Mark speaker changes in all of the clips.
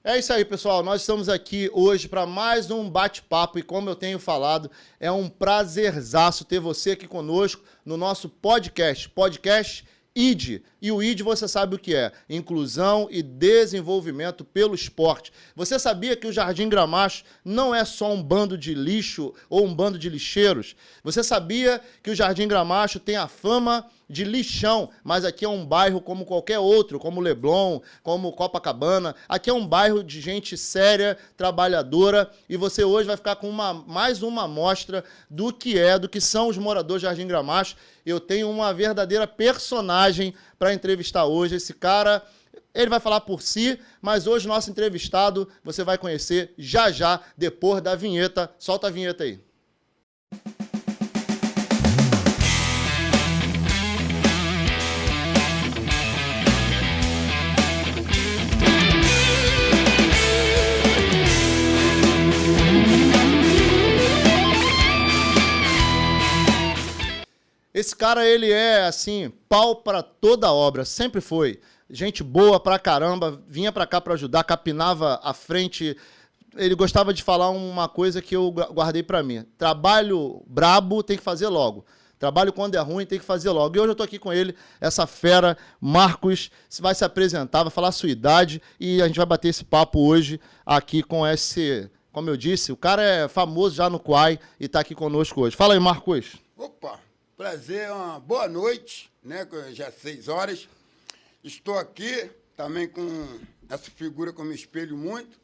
Speaker 1: É isso aí, pessoal. Nós estamos aqui hoje para mais um bate-papo e, como eu tenho falado, é um prazerzaço ter você aqui conosco no nosso podcast ID. E o ID você sabe o que é: inclusão e desenvolvimento pelo esporte. Você sabia que o Jardim Gramacho não é só um bando de lixo ou um bando de lixeiros? Você sabia que o Jardim Gramacho tem a fama de lixão, mas aqui é um bairro como qualquer outro, como Leblon, como Copacabana. Aqui é um bairro de gente séria, trabalhadora, e você hoje vai ficar com mais uma amostra do que são os moradores de Jardim Gramacho. Eu tenho uma verdadeira personagem para entrevistar hoje. Esse cara, ele vai falar por si, mas hoje nosso entrevistado você vai conhecer já, depois da vinheta. Solta a vinheta aí. Esse cara, ele é, assim, pau para toda obra, sempre foi. Gente boa pra caramba, vinha pra cá pra ajudar, capinava à frente. Ele gostava de falar uma coisa que eu guardei pra mim: trabalho brabo tem que fazer logo. Trabalho quando é ruim tem que fazer logo. E hoje eu tô aqui com ele, essa fera, Marcos, vai se apresentar, vai falar a sua idade e a gente vai bater esse papo hoje aqui com esse, como eu disse, o cara é famoso já no Quai e tá aqui conosco hoje. Fala aí, Marcos.
Speaker 2: Opa! Prazer, uma boa noite, né? Já é 6 horas. Estou aqui também com essa figura que eu me espelho muito,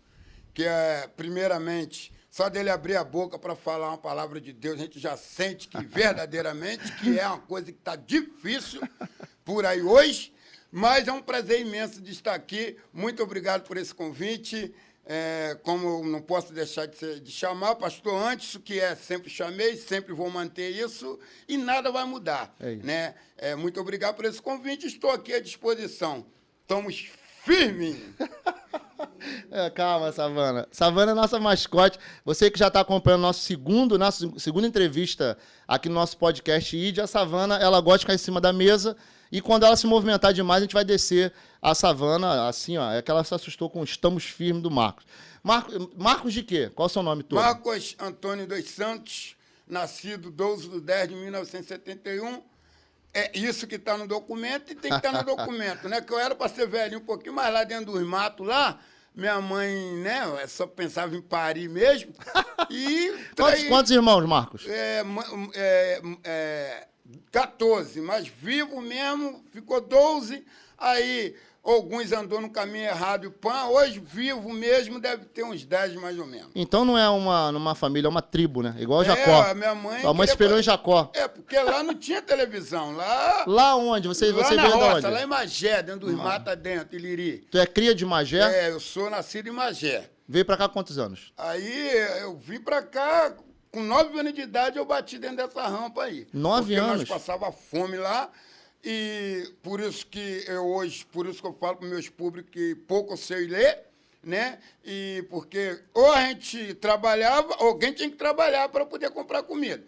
Speaker 2: que é, primeiramente, só dele abrir a boca para falar uma palavra de Deus, a gente já sente que verdadeiramente que é uma coisa que está difícil por aí hoje, mas é um prazer imenso de estar aqui. Muito obrigado por esse convite. Como eu não posso deixar de chamar, pastor Anderson, que sempre chamei, sempre vou manter isso, e nada vai mudar. Né? Muito obrigado por esse convite, estou aqui à disposição. Estamos firmes.
Speaker 1: Calma, Savana. Savana é nossa mascote. Você que já está acompanhando nossa segunda entrevista aqui no nosso podcast ID, a Savana, ela gosta de ficar em cima da mesa, e quando ela se movimentar demais, a gente vai descer a Savana, assim, ó, é que ela se assustou com o Estamos Firmes do Marcos. Marcos de quê? Qual é o seu nome todo?
Speaker 2: Marcos Antônio dos Santos, nascido 12/10/1971. É isso que está no documento e tem que estar no documento, né? Que eu era para ser velhinho um pouquinho, mas lá dentro dos matos, lá, minha mãe, né, só pensava em parir mesmo. E
Speaker 1: Quantos irmãos, Marcos?
Speaker 2: 14, mas vivo mesmo, ficou 12, aí alguns andou no caminho errado e pã, hoje vivo mesmo deve ter uns 10 mais ou menos.
Speaker 1: Então não é numa família, é uma tribo, né? Igual Jacó.
Speaker 2: Minha mãe...
Speaker 1: A mãe se espelhou em Jacó.
Speaker 2: Porque lá não tinha televisão,
Speaker 1: Lá onde? Você
Speaker 2: na
Speaker 1: veio
Speaker 2: roça,
Speaker 1: de onde?
Speaker 2: lá em Magé, dentro dos matos dentro, Iliri.
Speaker 1: Tu é cria de Magé?
Speaker 2: Eu sou nascido em Magé.
Speaker 1: Veio pra cá há quantos anos?
Speaker 2: Aí eu vim pra cá, com 9 anos de idade eu bati dentro dessa rampa aí.
Speaker 1: 9 anos?
Speaker 2: Porque nós passava fome lá. E por isso que eu falo para meus públicos que pouco eu sei ler, né? E porque ou a gente trabalhava, ou alguém tinha que trabalhar para poder comprar comida.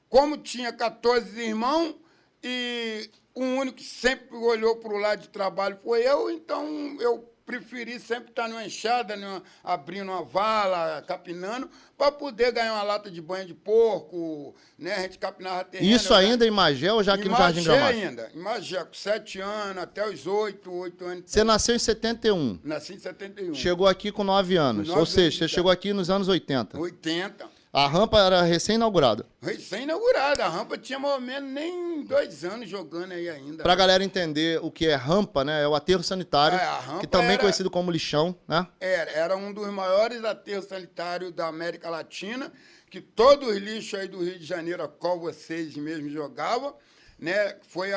Speaker 2: Como tinha 14 irmãos e o único que sempre olhou para o lado de trabalho foi eu, então eu preferi sempre estar numa enxada, abrindo uma vala, capinando, para poder ganhar uma lata de banha de porco, né? A gente capinava terreno.
Speaker 1: Isso ainda em Magé ou já aqui no Jardim Gramacho?
Speaker 2: Ainda, em Magé, com 7 anos, até os 8 anos.
Speaker 1: Você nasceu em 71?
Speaker 2: Nasci em 71.
Speaker 1: Chegou aqui com 9 anos, ou seja, você chegou aqui nos anos 80.
Speaker 2: 80.
Speaker 1: A rampa era recém-inaugurada.
Speaker 2: Recém-inaugurada. A rampa tinha mais ou menos nem 2 anos jogando aí ainda.
Speaker 1: Pra galera entender o que é rampa, né? É o aterro sanitário,
Speaker 2: a rampa
Speaker 1: que também é conhecido como lixão, né?
Speaker 2: Era um dos maiores aterros sanitários da América Latina, que todos os lixos aí do Rio de Janeiro, a qual vocês mesmos jogavam, né? Foi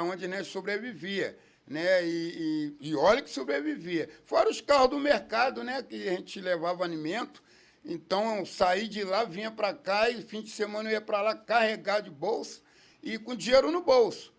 Speaker 2: onde a gente sobrevivia. Né? E olha que sobrevivia. Fora os carros do mercado, né? Que a gente levava alimento. Então, eu saí de lá, vinha para cá e fim de semana eu ia para lá carregar de bolsa e com dinheiro no bolso.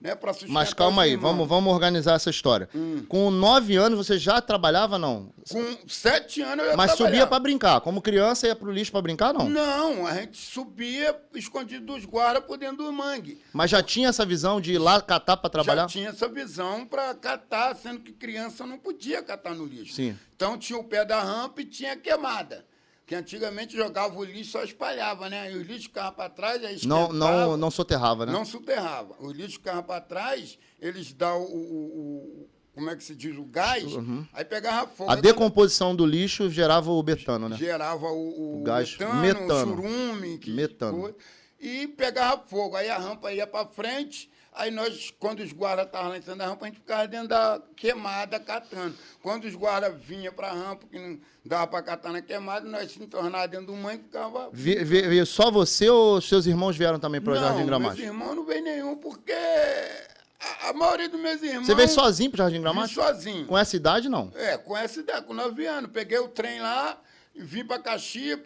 Speaker 2: né, para sustentar.
Speaker 1: Mas calma aí, vamos organizar essa história. Com 9 anos você já trabalhava, não?
Speaker 2: Com 7 anos eu ia
Speaker 1: Mas
Speaker 2: trabalhar.
Speaker 1: subia para brincar. Como criança ia pro lixo para brincar, não?
Speaker 2: Não, a gente subia escondido dos guardas por dentro do mangue.
Speaker 1: Mas já tinha essa visão de ir lá catar para trabalhar?
Speaker 2: Já tinha essa visão para catar, sendo que criança não podia catar no lixo.
Speaker 1: Sim.
Speaker 2: Então tinha o pé da rampa e tinha a queimada. Que antigamente jogava o lixo, só espalhava, né? E o lixo ficava para trás, aí esquentava.
Speaker 1: Não soterrava, né?
Speaker 2: Não soterrava. O lixo ficava para trás, eles dão como é que se diz? O gás, aí pegava fogo.
Speaker 1: A decomposição do lixo gerava o betano, né?
Speaker 2: Gerava o
Speaker 1: gás
Speaker 2: metano, o churume.
Speaker 1: Metano.
Speaker 2: E pegava fogo. Aí a rampa ia para frente. Aí nós, quando os guardas estavam lá em cima da rampa, a gente ficava dentro da queimada catando. Quando os guardas vinham para a rampa, que não dava para catar na queimada, nós se entornávamos dentro do mangue e ficava...
Speaker 1: Veio só você ou seus irmãos vieram também para o Jardim Gramacho?
Speaker 2: Meus irmãos não veio nenhum, porque a maioria dos meus irmãos...
Speaker 1: Você veio sozinho para o Jardim Gramacho?
Speaker 2: Vim sozinho.
Speaker 1: Com essa idade, não?
Speaker 2: Com essa idade, com 9 anos. Peguei o trem lá, vim para Caxias,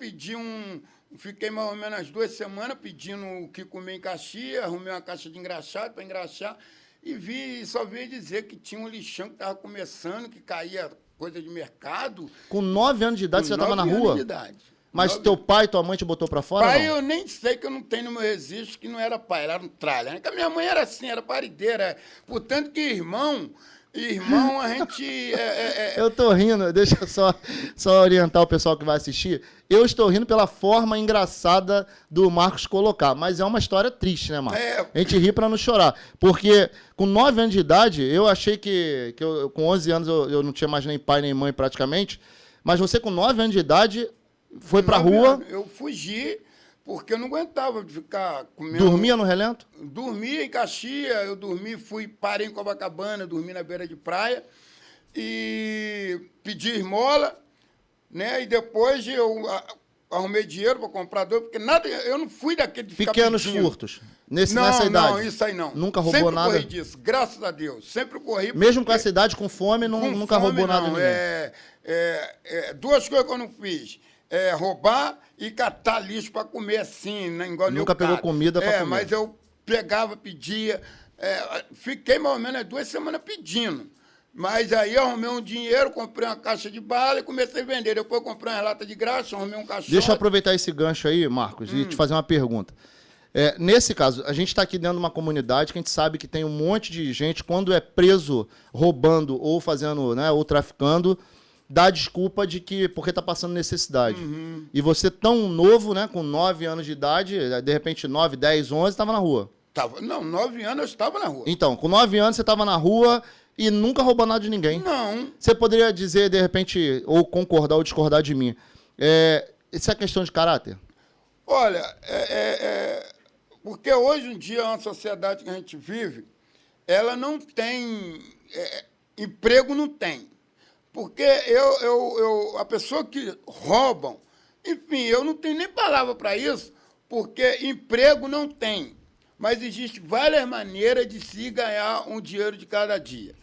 Speaker 2: fiquei mais ou menos 2 semanas pedindo o que comer em Caxias, arrumei uma caixa de engraxado para engraxar e só vi dizer que tinha um lixão que estava começando, que caía coisa de mercado.
Speaker 1: Com 9 anos de idade você já estava na rua?
Speaker 2: 9 anos de idade.
Speaker 1: Mas teu pai e tua mãe te botou para fora?
Speaker 2: Pai,
Speaker 1: não?
Speaker 2: eu nem sei, que eu não tenho no meu registro, que não era pai, era um tralha. Né? Que a minha mãe era assim, era parideira. Portanto que irmão, a gente...
Speaker 1: Eu tô rindo, deixa eu só orientar o pessoal que vai assistir. Eu estou rindo pela forma engraçada do Marcos colocar, mas é uma história triste, né, Marcos? A gente ri para não chorar. Porque com 9 anos de idade, eu achei que com 11 anos eu não tinha mais nem pai nem mãe praticamente, mas você com 9 anos de idade foi pra rua...
Speaker 2: Anos, eu fugi... Porque eu não aguentava de ficar comendo...
Speaker 1: Dormia no relento?
Speaker 2: Dormia em Caxias, parei em Copacabana, dormi na beira de praia e pedi esmola, né? E depois eu arrumei dinheiro para comprar doce, porque eu não fui daquele de ficar
Speaker 1: pequenos
Speaker 2: pedindo.
Speaker 1: Furtos, nessa idade?
Speaker 2: Não, isso aí não.
Speaker 1: Nunca roubou
Speaker 2: sempre
Speaker 1: nada?
Speaker 2: Sempre corri disso, graças a Deus. Sempre corri.
Speaker 1: Mesmo com essa idade, com fome, nunca roubou nada de ninguém?
Speaker 2: 2 coisas que eu não fiz. Roubar e catar lixo para comer assim, né? Igual
Speaker 1: nunca pegou comida para comer.
Speaker 2: Mas eu pegava, pedia. Fiquei mais ou menos 2 semanas pedindo. Mas aí eu arrumei um dinheiro, comprei uma caixa de bala e comecei a vender. Depois eu comprei uma lata de graxa, arrumei um caixote.
Speaker 1: Deixa eu aproveitar esse gancho aí, Marcos, e te fazer uma pergunta. Nesse caso, a gente está aqui dentro de uma comunidade que a gente sabe que tem um monte de gente, quando é preso roubando ou fazendo, né, ou traficando, dá desculpa de que porque está passando necessidade. E você tão novo, né, com 9 anos de idade, de repente 9, 10, 11, estava na rua.
Speaker 2: Não, 9 anos eu estava na rua.
Speaker 1: Então, com 9 anos você estava na rua e nunca roubou nada de ninguém.
Speaker 2: Não.
Speaker 1: Você poderia dizer, de repente, ou concordar ou discordar de mim. Isso é questão de caráter?
Speaker 2: Olha, porque hoje em dia, uma sociedade que a gente vive, ela não tem... emprego não tem. Porque a pessoa que roubam, enfim, eu não tenho nem palavra para isso, porque emprego não tem. Mas existem várias maneiras de se ganhar um dinheiro de cada dia.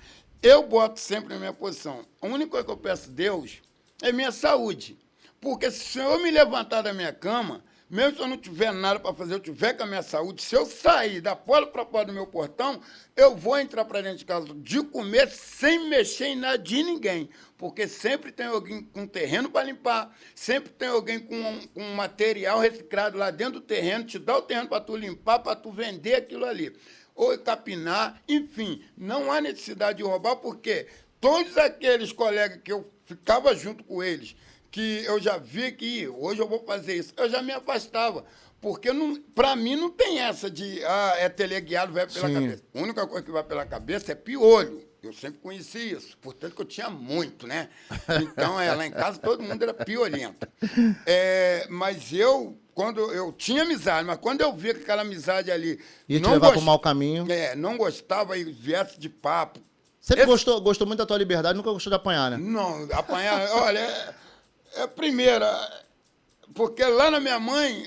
Speaker 2: Eu boto sempre na minha posição. A única coisa que eu peço a Deus é minha saúde. Porque se eu me levantar da minha cama, mesmo se eu não tiver nada para fazer, eu tiver com a minha saúde, se eu sair da porta para fora do meu portão, eu vou entrar para dentro de casa de comer sem mexer em nada de ninguém. Porque sempre tem alguém com terreno para limpar, sempre tem alguém com material reciclado lá dentro do terreno, te dá o terreno para tu limpar, para tu vender aquilo ali. Ou capinar, enfim, não há necessidade de roubar, porque todos aqueles colegas que eu ficava junto com eles, que eu já vi que hoje eu vou fazer isso, eu já me afastava. Porque, para mim, não tem essa de teleguiado vai pela cabeça. A única coisa que vai pela cabeça é piolho. Eu sempre conheci isso. Portanto, que eu tinha muito, né? Então, lá em casa, todo mundo era piolento. Mas quando eu tinha amizade, mas quando eu via que aquela amizade ali...
Speaker 1: Ia te levar para o mau caminho.
Speaker 2: Não gostava e viesse de papo.
Speaker 1: Sempre gostou muito da tua liberdade, nunca gostou de apanhar, né?
Speaker 2: Não, apanhar... Olha, primeira... Porque lá na minha mãe...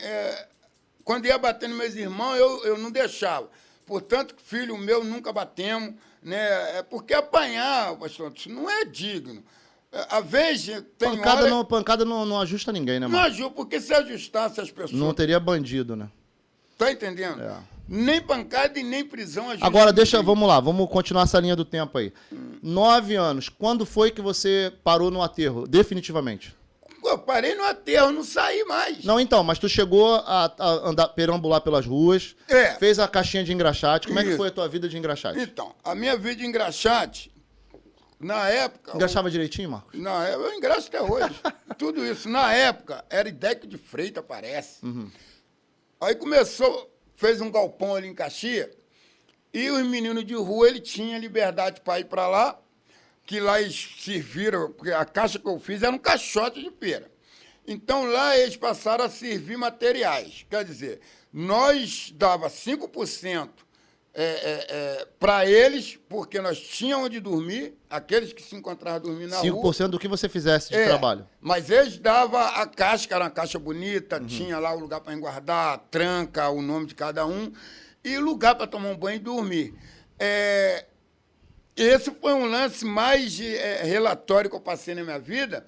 Speaker 2: Quando ia bater nos meus irmãos, eu não deixava. Portanto, filho meu, nunca batemos, né? Porque apanhar, pastor, isso não é digno. Às vezes, tem
Speaker 1: pancada não ajusta ninguém, né, mano?
Speaker 2: Não ajusta, porque se ajustasse as pessoas...
Speaker 1: Não teria bandido, né?
Speaker 2: Tá entendendo?
Speaker 1: É.
Speaker 2: Nem pancada e nem prisão a gente
Speaker 1: Agora,
Speaker 2: não tem.
Speaker 1: vamos lá, vamos continuar essa linha do tempo aí. 9 anos, quando foi que você parou no aterro, definitivamente?
Speaker 2: Eu parei no aterro, não saí mais.
Speaker 1: Não, então, mas tu chegou a andar, perambular pelas ruas,
Speaker 2: É.
Speaker 1: fez a caixinha de engraxate. Como é que
Speaker 2: Isso.
Speaker 1: foi a tua vida de engraxate?
Speaker 2: Então, a minha vida de engraxate, na época...
Speaker 1: Engraxava direitinho, Marcos?
Speaker 2: Eu engraxo até hoje. Tudo isso. Na época, era Ideco de Freitas, parece. Aí começou, fez um galpão ali em Caxias, e os meninos de rua, ele tinha liberdade para ir para lá, que lá eles serviram, porque a caixa que eu fiz era um caixote de pera. Então, lá eles passaram a servir materiais. Quer dizer, nós dava 5% para eles, porque nós tínhamos onde dormir, aqueles que se encontravam dormindo na
Speaker 1: 5%
Speaker 2: rua.
Speaker 1: do que você fizesse de trabalho.
Speaker 2: Mas eles davam a caixa, que era uma caixa bonita, tinha lá o lugar para guardar, tranca, o nome de cada um, e lugar para tomar um banho e dormir. Esse foi um lance mais relatório que eu passei na minha vida,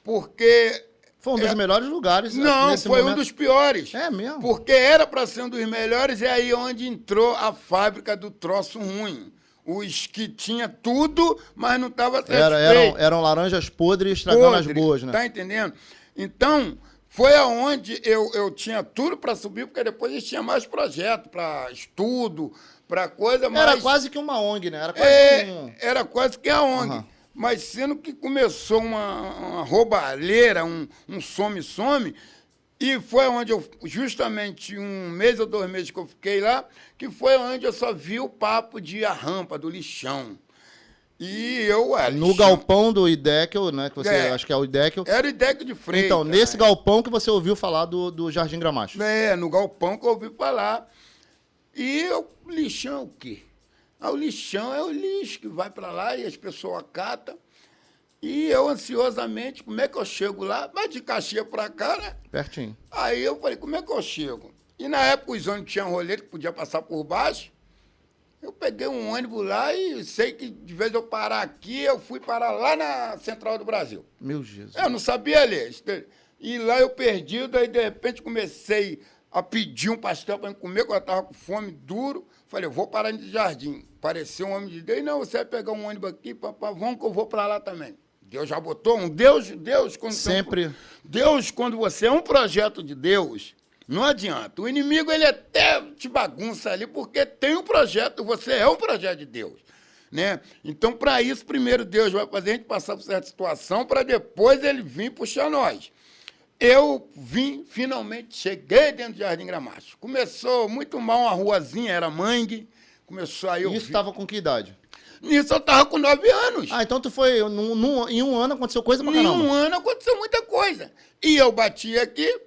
Speaker 2: porque...
Speaker 1: Foi um dos melhores lugares.
Speaker 2: Não,
Speaker 1: nesse
Speaker 2: foi
Speaker 1: momento.
Speaker 2: um dos piores.
Speaker 1: É mesmo?
Speaker 2: Porque era para ser um dos melhores, e aí onde entrou a fábrica do troço ruim. Os que tinha tudo, mas não estava satisfeito.
Speaker 1: Eram laranjas podres estragando as boas, né?
Speaker 2: Tá entendendo? Então, foi aonde eu tinha tudo para subir, porque depois eles tinham mais projeto para estudo, para coisa mais...
Speaker 1: Era quase que uma ONG, né? Era quase
Speaker 2: Era quase que a ONG. Mas sendo que começou uma roubalheira, um some-some, e foi onde eu, justamente 1 mês ou 2 meses que eu fiquei lá, que foi onde eu só vi o papo de a rampa, do lixão. E eu...
Speaker 1: No
Speaker 2: lixão.
Speaker 1: galpão do Idekel, né? Que você acho que é o Idekel.
Speaker 2: Era o Ideco de Freitas.
Speaker 1: Então, nesse galpão que você ouviu falar do Jardim Gramacho.
Speaker 2: No galpão que eu ouvi falar. E o lixão é o quê? O lixão é o lixo que vai para lá e as pessoas acatam. E eu, ansiosamente, como é que eu chego lá? Mas de Caxias para cá, né?
Speaker 1: Pertinho.
Speaker 2: Aí eu falei, como é que eu chego? E na época os ônibus tinham rolete que podia passar por baixo. Eu peguei um ônibus lá e sei que de vez eu parar aqui, eu fui parar lá na Central do Brasil.
Speaker 1: Meu Jesus.
Speaker 2: Eu não sabia ler. E lá eu perdi, daí de repente comecei a pedir um pastel para comer, porque eu estava com fome duro. Falei, eu vou parar de Jardim. Apareceu um homem de Deus, não, você vai pegar um ônibus aqui, papá, vamos que eu vou para lá também. Deus já botou um Deus quando
Speaker 1: Sempre.
Speaker 2: Deus, quando você é um projeto de Deus, não adianta. O inimigo, ele até te bagunça ali, porque tem um projeto, você é um projeto de Deus. Né? Então, para isso, primeiro Deus vai fazer a gente passar por certa situação, para depois ele vir puxar nós. Eu vim, finalmente, cheguei dentro do Jardim Gramacho. Começou muito mal, uma ruazinha, era mangue. Começou aí.
Speaker 1: Isso estava com que idade?
Speaker 2: Nisso eu estava com 9 anos.
Speaker 1: Ah, então tu foi. Em um ano aconteceu coisa pra
Speaker 2: Em
Speaker 1: caramba.
Speaker 2: um ano aconteceu muita coisa. E eu bati aqui,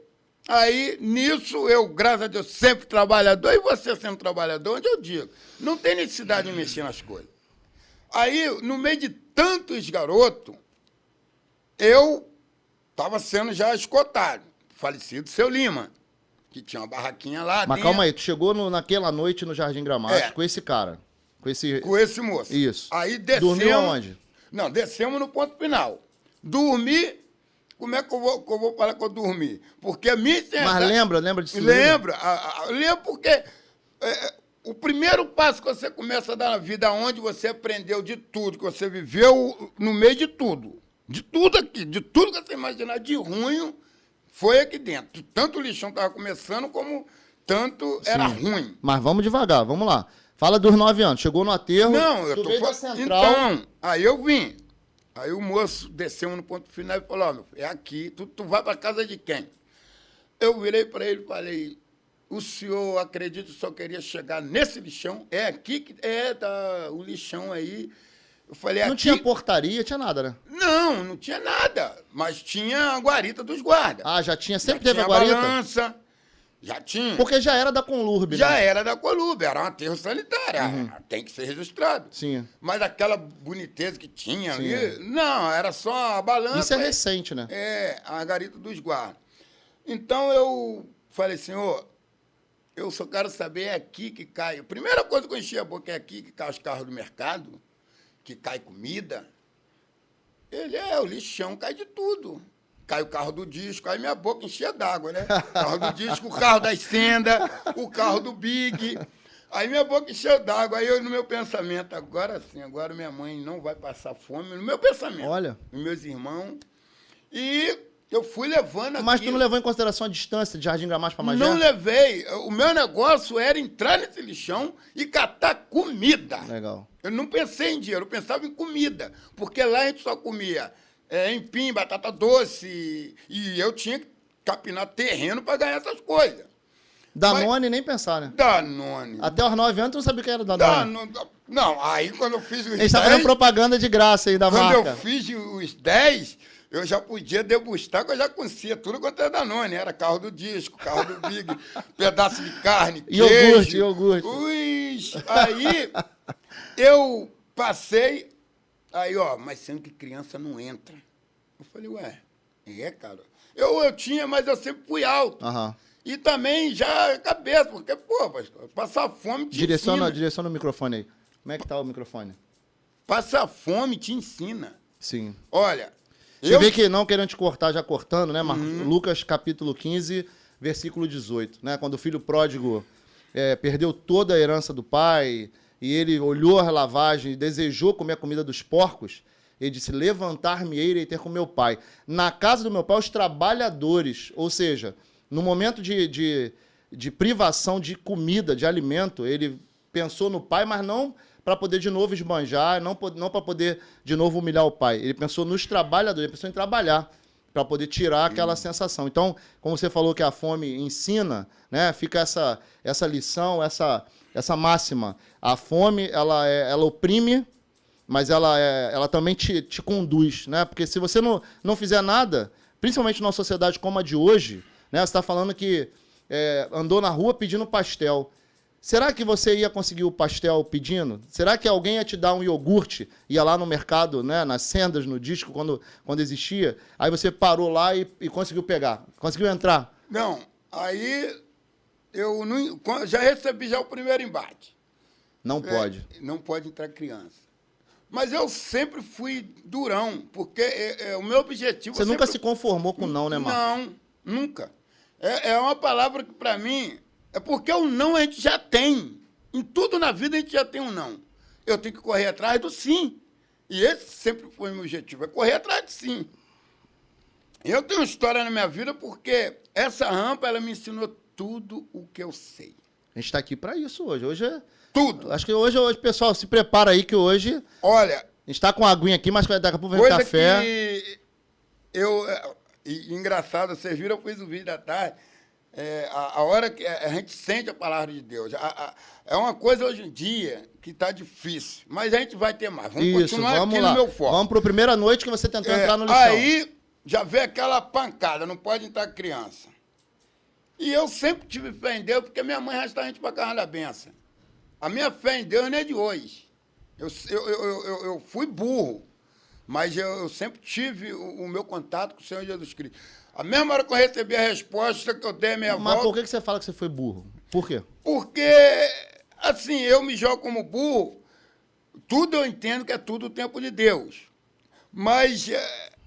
Speaker 2: aí nisso eu, graças a Deus, sempre trabalhador, e você sendo trabalhador, onde eu digo, não tem necessidade de mexer nas coisas. Aí, no meio de tantos garotos, eu estava sendo já escotado. Falecido Seu Lima, que tinha uma barraquinha lá.
Speaker 1: Mas calma aí, tu chegou naquela noite no Jardim Gramacho com esse cara. Com esse moço.
Speaker 2: Isso. Aí descemos.
Speaker 1: Dormiu aonde?
Speaker 2: Não, descemos no ponto final. Dormi. Como é que eu vou falar que eu dormi? Porque a minha...
Speaker 1: Mas lembra disso?
Speaker 2: Lembro porque o primeiro passo que você começa a dar na vida, onde você aprendeu de tudo, que você viveu no meio de tudo. De tudo aqui, de tudo que você imaginar de ruim, foi aqui dentro. Tanto o lixão estava começando, como tanto era ruim.
Speaker 1: Mas vamos devagar, vamos lá. Fala dos 9 anos. Chegou no aterro.
Speaker 2: Não, eu tô
Speaker 1: falando. Central.
Speaker 2: Então, aí eu vim. Aí o moço desceu no ponto final e falou, meu filho, é aqui, tu vai para casa de quem? Eu virei para ele e falei, o senhor acredita que o senhor queria chegar nesse lixão? É aqui que o lixão aí. Eu falei,
Speaker 1: não
Speaker 2: aqui...
Speaker 1: tinha portaria, tinha nada, né?
Speaker 2: Não tinha nada, mas tinha a guarita dos guardas.
Speaker 1: Ah, já tinha, sempre
Speaker 2: já
Speaker 1: teve
Speaker 2: tinha
Speaker 1: a guarita?
Speaker 2: Balança, já tinha.
Speaker 1: Porque já era da Conlurb,
Speaker 2: Já
Speaker 1: né?
Speaker 2: era da Colube, era um aterro sanitário, tem que ser registrado.
Speaker 1: Sim.
Speaker 2: Mas aquela boniteza que tinha ali, não, era só a balança.
Speaker 1: Isso é recente, né?
Speaker 2: A garita dos guardas. Então eu falei, senhor, eu só quero saber, é aqui que cai. A primeira coisa que eu enchi a boca é aqui que cai os carros do mercado, que cai comida. Ele o lixão cai de tudo. cai o carro do disco, aí minha boca enchia d'água, né? O carro do disco, o carro das Senda, o carro do Big. Aí minha boca encheu d'água. Aí eu, no meu pensamento, agora sim, agora minha mãe não vai passar fome. No meu pensamento.
Speaker 1: Olha.
Speaker 2: Os meus irmãos. E eu fui levando
Speaker 1: Mas tu não levou em consideração a distância de Jardim Gramacho para Magé?
Speaker 2: Não levei. O meu negócio era entrar nesse lixão e catar comida.
Speaker 1: Legal.
Speaker 2: Eu não pensei em dinheiro, eu pensava em comida. Porque lá a gente só comia empim, batata doce. E eu tinha que capinar terreno para ganhar essas coisas.
Speaker 1: Danone, nem pensar, né?
Speaker 2: Danone.
Speaker 1: Até os 9 anos tu não sabia o que era Danone.
Speaker 2: Não, aí quando eu fiz os 10...
Speaker 1: A gente tá fazendo propaganda de graça aí da marca.
Speaker 2: Quando eu fiz os 10, eu já podia degustar, que eu já conhecia tudo quanto era Danone. Era carro do disco, carro do Big, pedaço de carne, queijo.
Speaker 1: Iogurte.
Speaker 2: Ui, aí eu passei, aí, ó, mas sendo que criança não entra. Eu falei, ué, cara? Eu tinha, mas eu sempre fui alto.
Speaker 1: Aham.
Speaker 2: E também já cabeça, porque, pô, pastor, passar fome te ensina.
Speaker 1: Direciona o microfone aí. Como é que tá o microfone?
Speaker 2: Passar fome te ensina.
Speaker 1: Sim.
Speaker 2: Olha,
Speaker 1: Você vê que não querendo te cortar, já cortando, né, Marcos? Lucas, capítulo 15, versículo 18, né? Quando o filho pródigo perdeu toda a herança do pai e ele olhou a lavagem e desejou comer a comida dos porcos, ele disse, levantar-me-ei e ter com meu pai. Na casa do meu pai, os trabalhadores, ou seja, no momento de privação de comida, de alimento, ele pensou no pai, mas não para poder de novo esbanjar, não para poder de novo humilhar o pai. Ele pensou nos trabalhadores, ele pensou em trabalhar para poder tirar aquela sensação. Então, como você falou que a fome ensina, né, fica essa lição, essa máxima. A fome, ela oprime, mas ela também te conduz, né? Porque se você não fizer nada, principalmente numa sociedade como a de hoje, né, você está falando que andou na rua pedindo pastel. Será que você ia conseguir o pastel pedindo? Será que alguém ia te dar um iogurte? Ia lá no mercado, né, nas sendas, no disco, quando existia? Aí você parou lá e conseguiu pegar. Conseguiu entrar?
Speaker 2: Não. Aí eu já recebi o primeiro embate.
Speaker 1: Não pode.
Speaker 2: Não pode entrar criança. Mas eu sempre fui durão, porque o meu objetivo...
Speaker 1: Você nunca se conformou com não, né, Marcos?
Speaker 2: Não, nunca. É uma palavra que, para mim... É porque o não a gente já tem. Em tudo na vida a gente já tem um não. Eu tenho que correr atrás do sim. E esse sempre foi o meu objetivo, é correr atrás do sim. Eu tenho uma história na minha vida porque essa rampa, ela me ensinou tudo o que eu sei.
Speaker 1: A gente está aqui para isso hoje. Hoje é...
Speaker 2: Tudo.
Speaker 1: Acho que hoje, pessoal, se prepara aí que hoje...
Speaker 2: Olha...
Speaker 1: A gente está com a aguinha aqui, mas daqui a pouco vem café.
Speaker 2: Que engraçado, vocês viram, eu fiz o vídeo da tarde... a hora que a gente sente a palavra de Deus. É uma coisa hoje em dia que está difícil, mas a gente vai ter mais. Vamos continuar aqui no meu foco.
Speaker 1: Vamos para a primeira noite que você tentou entrar no lixão.
Speaker 2: Aí já vê aquela pancada, não pode entrar criança. E eu sempre tive fé em Deus, porque minha mãe arrasta a gente para a casa da benção. A minha fé em Deus não é de hoje. Eu fui burro, mas eu sempre tive o meu contato com o Senhor Jesus Cristo. A mesma hora que eu recebi a resposta que eu dei a minha volta...
Speaker 1: Mas por que você fala que você foi burro? Por quê?
Speaker 2: Porque, assim, eu me jogo como burro, tudo eu entendo que é tudo o tempo de Deus. Mas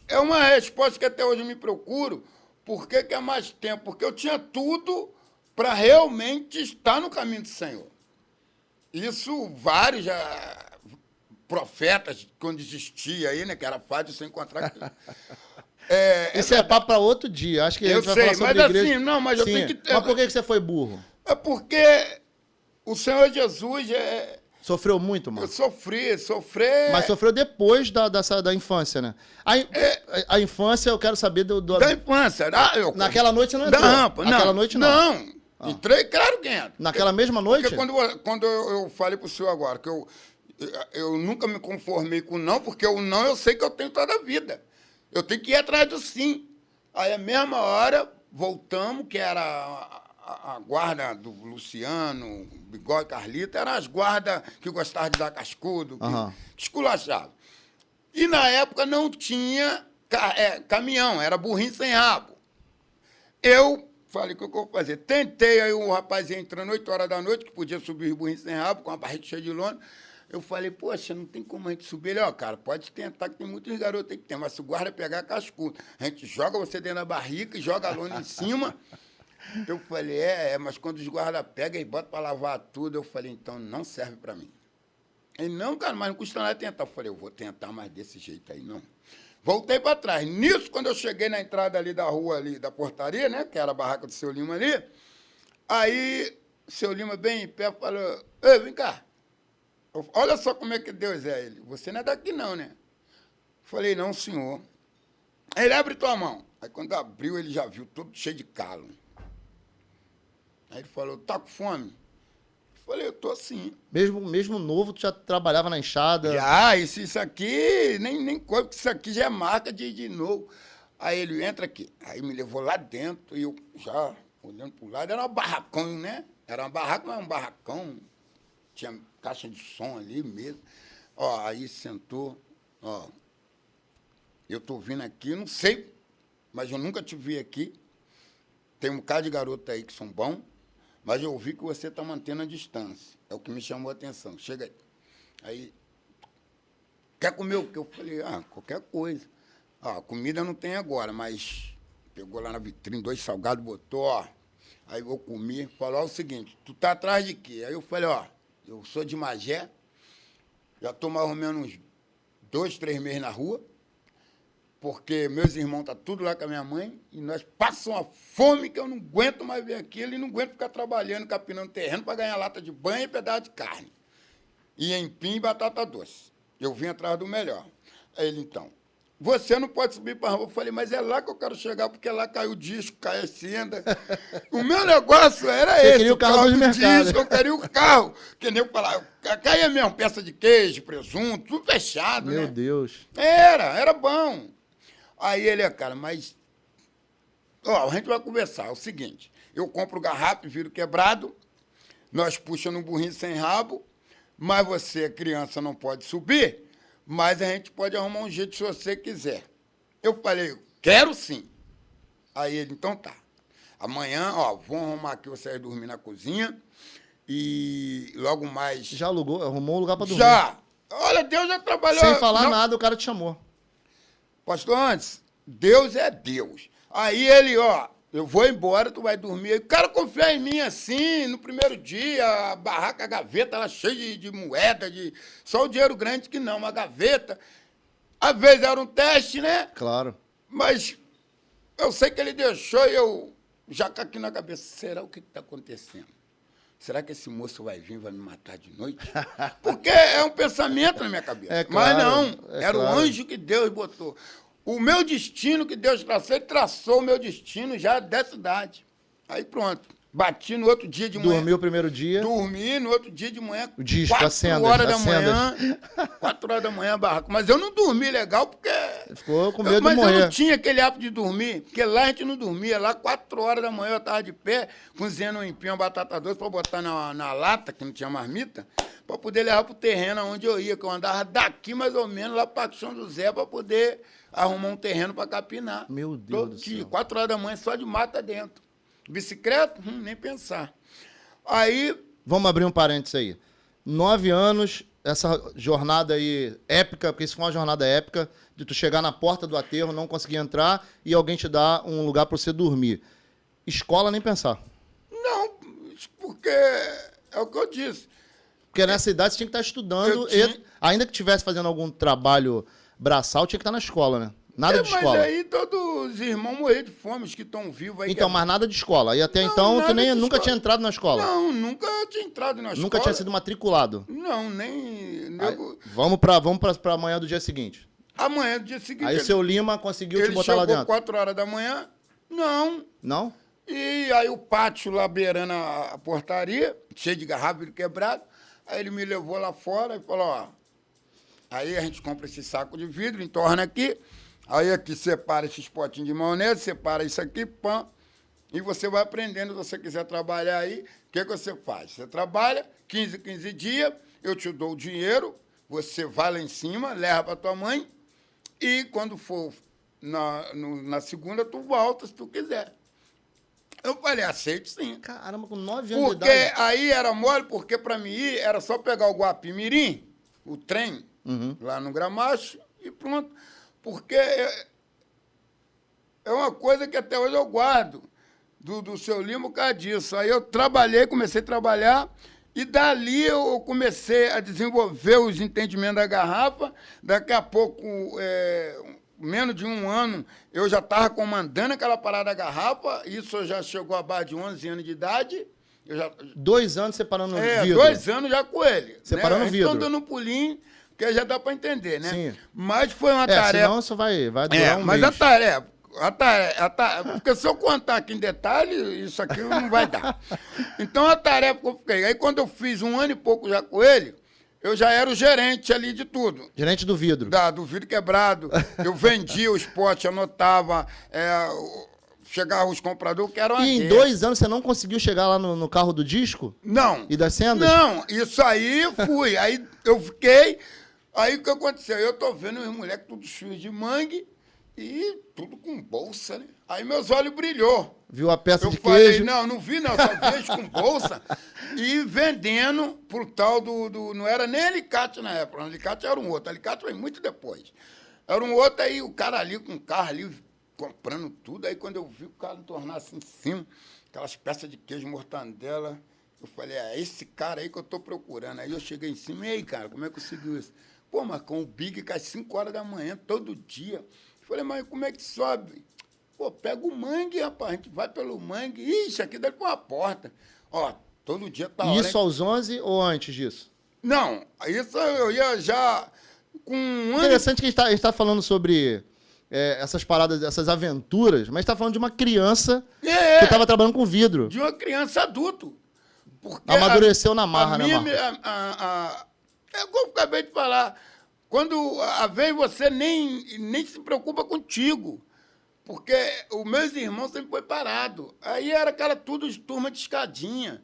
Speaker 2: é uma resposta que até hoje eu me procuro. Por que é mais tempo? Porque eu tinha tudo para realmente estar no caminho do Senhor. Isso vários profetas, quando existia aí, né, que era fácil de se encontrar...
Speaker 1: Isso é papo para outro dia. Acho que a gente vai falar sobre
Speaker 2: mas
Speaker 1: igreja.
Speaker 2: Assim, não, mas eu tenho que ter...
Speaker 1: Mas por que você foi burro?
Speaker 2: É porque o Senhor Jesus
Speaker 1: Sofreu muito, mano?
Speaker 2: Eu sofri...
Speaker 1: Mas sofreu depois da infância, né? A infância, eu quero saber
Speaker 2: Da infância.
Speaker 1: Naquela noite você não entrou?
Speaker 2: Da rampa, não.
Speaker 1: Naquela noite não?
Speaker 2: Não. Entrei, claro que entro.
Speaker 1: Naquela mesma noite?
Speaker 2: Porque quando eu falei pro senhor agora, que eu nunca me conformei com o não, porque o não eu sei que eu tenho toda a vida. Eu tenho que ir atrás do sim. Aí, a mesma hora, voltamos, que era a guarda do Luciano, Bigode, Carlito, eram as guardas que gostavam de dar cascudo, que esculachavam. E, na época, não tinha caminhão, era burrinho sem rabo. Eu falei, o que eu vou fazer? Tentei, aí o rapaz ia entrando 8 horas da noite, que podia subir os burrinhos sem rabo, com a barriga cheia de lona. Eu falei, poxa, não tem como a gente subir. Ele, ó, cara, pode tentar, que tem muitos garotos aí que tem, mas se o guarda pegar, cascudo. A gente joga você dentro da barrica e joga a lona em cima. Eu falei, mas quando os guardas pegam e botam para lavar tudo, eu falei, então não serve para mim. Ele, não, cara, mas não custa nada tentar. Eu falei, eu vou tentar, mas desse jeito aí não. Voltei para trás. Nisso, quando eu cheguei na entrada ali da rua, ali da portaria, né, que era a barraca do seu Lima ali, aí o seu Lima, bem em pé, falou, ei, vem cá. Olha só como é que Deus é ele. Você não é daqui não, né? Falei, não, senhor. Aí ele, abre tua mão. Aí quando abriu, ele já viu tudo cheio de calo. Aí ele falou, tá com fome? Falei, eu tô sim.
Speaker 1: Mesmo novo, tu já trabalhava na enxada?
Speaker 2: Já, isso aqui, nem coisa, porque isso aqui já é marca de novo. Aí ele, entra aqui. Aí me levou lá dentro e eu já, olhando pro lado, era um barracão, né? Era uma barraca, mas um barracão. Tinha caixa de som ali mesmo. Ó, aí sentou, ó. Eu tô vindo aqui, não sei, mas eu nunca te vi aqui. Tem um bocado de garoto aí que são bons, mas eu vi que você está mantendo a distância. É o que me chamou a atenção. Chega aí. Aí, quer comer o quê? Eu falei, qualquer coisa. Comida não tem agora, mas pegou lá na vitrine 2 salgados, botou, ó. Aí eu comi, falou, ó, o seguinte, tu tá atrás de quê? Aí eu falei, ó, eu sou de Magé, já estou mais ou menos uns 2, 3 meses na rua, porque meus irmãos estão tudo lá com a minha mãe, e nós passamos uma fome que eu não aguento mais ver aquilo, e não aguento ficar trabalhando, capinando terreno para ganhar lata de banha e pedaço de carne. E empim e batata doce. Eu vim atrás do melhor. Aí ele, então, você não pode subir para a rua. Eu falei, mas é lá que eu quero chegar, porque lá caiu o disco, cai a senda. O meu negócio era
Speaker 1: você
Speaker 2: esse,
Speaker 1: queria o carro do mercado.
Speaker 2: disco, eu queria o carro. Que nem eu falava, caía mesmo, peça de queijo, presunto, tudo fechado,
Speaker 1: Meu
Speaker 2: né?
Speaker 1: Deus.
Speaker 2: Era bom. Aí ele, cara, mas... Ó, a gente vai conversar. É o seguinte, eu compro garrafa e viro quebrado, nós puxamos no burrinho sem rabo, mas você, criança, não pode subir, mas a gente pode arrumar um jeito se você quiser. Eu falei, quero sim. Aí ele, então tá. Amanhã, ó, vão arrumar aqui vocês dormir na cozinha e logo mais...
Speaker 1: Já alugou, arrumou um lugar para dormir?
Speaker 2: Já. Olha, Deus já trabalhou...
Speaker 1: Sem falar nada, o cara te chamou.
Speaker 2: Pastor, antes, Deus é Deus. Aí ele, ó, eu vou embora, tu vai dormir. O cara confia em mim assim, no primeiro dia, a barraca, a gaveta, ela cheia de moeda, só o dinheiro grande que não, uma gaveta. Às vezes era um teste, né?
Speaker 1: Claro.
Speaker 2: Mas eu sei que ele deixou e eu já cá aqui na cabeça, será o que está acontecendo? Será que esse moço vai vir e vai me matar de noite? Porque é um pensamento na minha cabeça.
Speaker 1: É claro,
Speaker 2: mas não, era
Speaker 1: claro.
Speaker 2: o anjo que Deus botou. O meu destino que Deus traçou, ele traçou o meu destino já dessa idade. Aí pronto. Bati no outro dia de manhã.
Speaker 1: Dormiu o primeiro dia.
Speaker 2: Dormi no outro dia de manhã.
Speaker 1: O disco,
Speaker 2: 4
Speaker 1: acenda,
Speaker 2: horas da
Speaker 1: acenda.
Speaker 2: manhã. 4 horas da manhã, barraco. Mas eu não dormi legal porque...
Speaker 1: Ficou com medo de
Speaker 2: Mas
Speaker 1: morrer.
Speaker 2: eu não tinha aquele hábito de dormir, porque lá a gente não dormia. Lá, 4 horas da manhã, eu estava de pé, cozinhando um empinho, uma batata doce, para botar na lata, que não tinha marmita, para poder levar para o terreno onde eu ia, que eu andava daqui mais ou menos, lá para São José, para poder arrumar um terreno para capinar.
Speaker 1: Meu Deus do céu.
Speaker 2: 4 horas da manhã, só de mata dentro. Bicicleta? Nem pensar. Aí...
Speaker 1: Vamos abrir um parênteses aí. 9 anos, essa jornada aí épica, porque isso foi uma jornada épica, de tu chegar na porta do aterro, não conseguir entrar e alguém te dar um lugar para você dormir. Escola, nem pensar.
Speaker 2: Não, porque é o que eu disse.
Speaker 1: Porque nessa idade você tinha que estar estudando, e, ainda que estivesse fazendo algum trabalho braçal, tinha que estar na escola, né? Nada de escola.
Speaker 2: Mas aí todos os irmãos morreram de fome, os que estão vivos aí.
Speaker 1: Então, mas nada de escola. E até
Speaker 2: Não,
Speaker 1: então, tu
Speaker 2: nada
Speaker 1: nem,
Speaker 2: de
Speaker 1: nunca
Speaker 2: escola.
Speaker 1: tinha entrado na escola.
Speaker 2: Não, nunca tinha entrado na escola.
Speaker 1: Nunca tinha sido matriculado.
Speaker 2: Não, nem...
Speaker 1: Aí, vamos pra amanhã do dia seguinte.
Speaker 2: Amanhã, do dia seguinte...
Speaker 1: Aí o seu Lima conseguiu te
Speaker 2: ele
Speaker 1: botar lá
Speaker 2: chegou
Speaker 1: dentro.
Speaker 2: 4 horas da manhã, não.
Speaker 1: Não?
Speaker 2: E aí o pátio lá beirando a portaria, cheio de garrafa, vidro quebrado. Aí ele me levou lá fora e falou, ó... Aí a gente compra esse saco de vidro, entorna aqui... Aí aqui separa esses potinhos de maionese, separa isso aqui, pã, e você vai aprendendo. Se você quiser trabalhar aí, o que você faz? Você trabalha 15 dias, eu te dou o dinheiro, você vai lá em cima, leva para tua mãe, e quando for na segunda, tu volta, se tu quiser. Eu falei, aceito sim.
Speaker 1: Caramba, com 9 anos
Speaker 2: Porque
Speaker 1: de idade.
Speaker 2: aí era mole, porque para mim ir, era só pegar o Guapimirim, o trem, lá no Gramacho, e pronto. Porque é uma coisa que até hoje eu guardo do Seu Lima por causa disso. Aí eu comecei a trabalhar, e dali eu comecei a desenvolver os entendimentos da garrafa. Daqui a pouco, menos de um ano, eu já estava comandando aquela parada da garrafa. Isso já chegou a base de 11 anos de idade.
Speaker 1: 2 anos separando o vidro.
Speaker 2: 2 anos já com ele.
Speaker 1: Separando o vidro.
Speaker 2: Estão dando um pulinho, que já dá para entender, né?
Speaker 1: Sim.
Speaker 2: Mas foi uma tarefa...
Speaker 1: Senão isso vai durar um
Speaker 2: mas
Speaker 1: mês.
Speaker 2: porque se eu contar aqui em detalhe, isso aqui não vai dar. Então, a tarefa que eu fiquei... Aí, quando eu fiz 1 ano e pouco já com ele, eu já era o gerente ali de tudo.
Speaker 1: Gerente do vidro.
Speaker 2: Do vidro quebrado. Eu vendia os potes, anotava... Chegavam os compradores que eram...
Speaker 1: E em 2 anos você não conseguiu chegar lá no carro do disco?
Speaker 2: Não.
Speaker 1: E das sendas?
Speaker 2: Não, isso aí eu fui. Aí eu fiquei... Aí o que aconteceu? Eu tô vendo os moleques tudo cheios de mangue e tudo com bolsa, né? Aí meus olhos brilhou.
Speaker 1: Viu a peça de
Speaker 2: falei,
Speaker 1: queijo?
Speaker 2: não vi não, só vejo com bolsa. E vendendo pro tal não era nem alicate na época, o alicate era um outro. O alicate foi muito depois. Era um outro, aí o cara ali com o carro ali, comprando tudo. Aí quando eu vi o cara tornar-se em cima, aquelas peças de queijo mortandela, eu falei, esse cara aí que eu tô procurando. Aí eu cheguei em cima, e aí, cara, como é que conseguiu isso? Pô, Marcão, o Big cai 5 horas da manhã, todo dia. Eu falei, mas como é que sobe? Pô, pega o mangue, rapaz, a gente vai pelo mangue. Ixi, aqui dá pra uma porta. Ó, todo dia tá hora.
Speaker 1: Isso aos 11 ou antes disso?
Speaker 2: Não, isso eu ia já com um ano...
Speaker 1: Interessante que a gente tá falando sobre essas paradas, essas aventuras, mas tá falando de uma criança que estava trabalhando com vidro.
Speaker 2: De uma criança adulto. Porque
Speaker 1: amadureceu na marra, né, Marcos?
Speaker 2: É o que eu acabei de falar. Quando vem você nem se preocupa contigo. Porque os meus irmãos sempre foi parado. Aí era aquela turma de escadinha.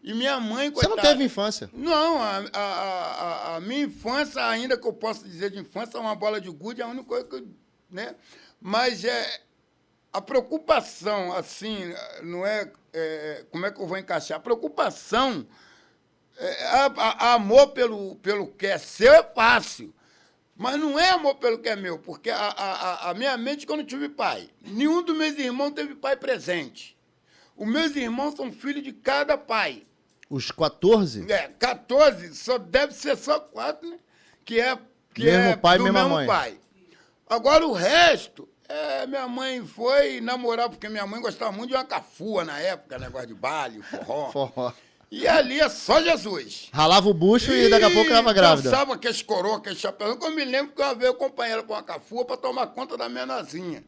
Speaker 2: E minha mãe...
Speaker 1: Você não teve infância?
Speaker 2: Não, a minha infância, ainda que eu possa dizer de infância, é uma bola de gude, é a única coisa que eu... Né? Mas a preocupação, assim, não como é que eu vou encaixar? A preocupação, amor pelo que é seu é fácil. Mas não é amor pelo que é meu, porque a minha mente, quando eu tive pai, nenhum dos meus irmãos teve pai presente. Os meus irmãos são filhos de cada pai.
Speaker 1: Os 14?
Speaker 2: 14, só deve ser só 4, né? Que
Speaker 1: mesmo pai,
Speaker 2: do
Speaker 1: mesma
Speaker 2: mesmo
Speaker 1: mãe.
Speaker 2: pai. Agora, o resto, minha mãe foi namorar, porque minha mãe gostava muito de uma cafua na época, negócio de baile, forró. E ali é só Jesus.
Speaker 1: Ralava o bucho e daqui a pouco estava grávida.
Speaker 2: Dançava aqueles coroa, aqueles chapéus. Eu me lembro que uma vez eu acompanhei ela para uma cafua para tomar conta da menorzinha.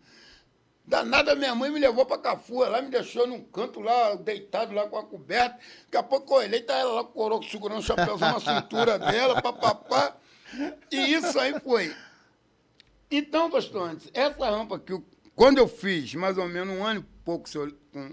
Speaker 2: Danada, minha mãe me levou para cafua, lá me deixou num canto lá, deitado lá com a coberta. Daqui a pouco eu olhei, tá ela lá com o coroa segurando o chapéuzão na cintura dela, papapá. E isso aí foi. Então, pastor, antes, essa rampa que quando eu fiz, mais ou menos 1 ano e pouco com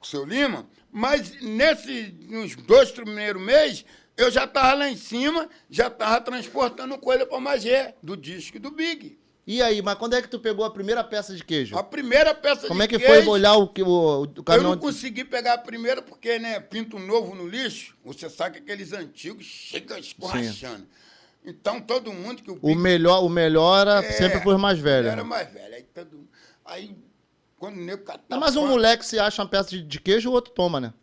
Speaker 2: o Seu Lima, mas nos 2 primeiros meses, eu já estava lá em cima, já estava transportando coisa para Magé, do disco do Big.
Speaker 1: E aí, mas quando é que tu pegou a primeira peça de queijo?
Speaker 2: A primeira peça de queijo...
Speaker 1: Como é que foi olhar o caminhão?
Speaker 2: Eu não consegui pegar a primeira porque, né, pinto novo no lixo, você sabe que aqueles antigos chegam escorrachando. Então, todo mundo que
Speaker 1: o melhor era sempre por mais velho.
Speaker 2: Era mais velho. Aí quando o nego catava...
Speaker 1: Mas um moleque se acha uma peça de queijo, o outro toma, né?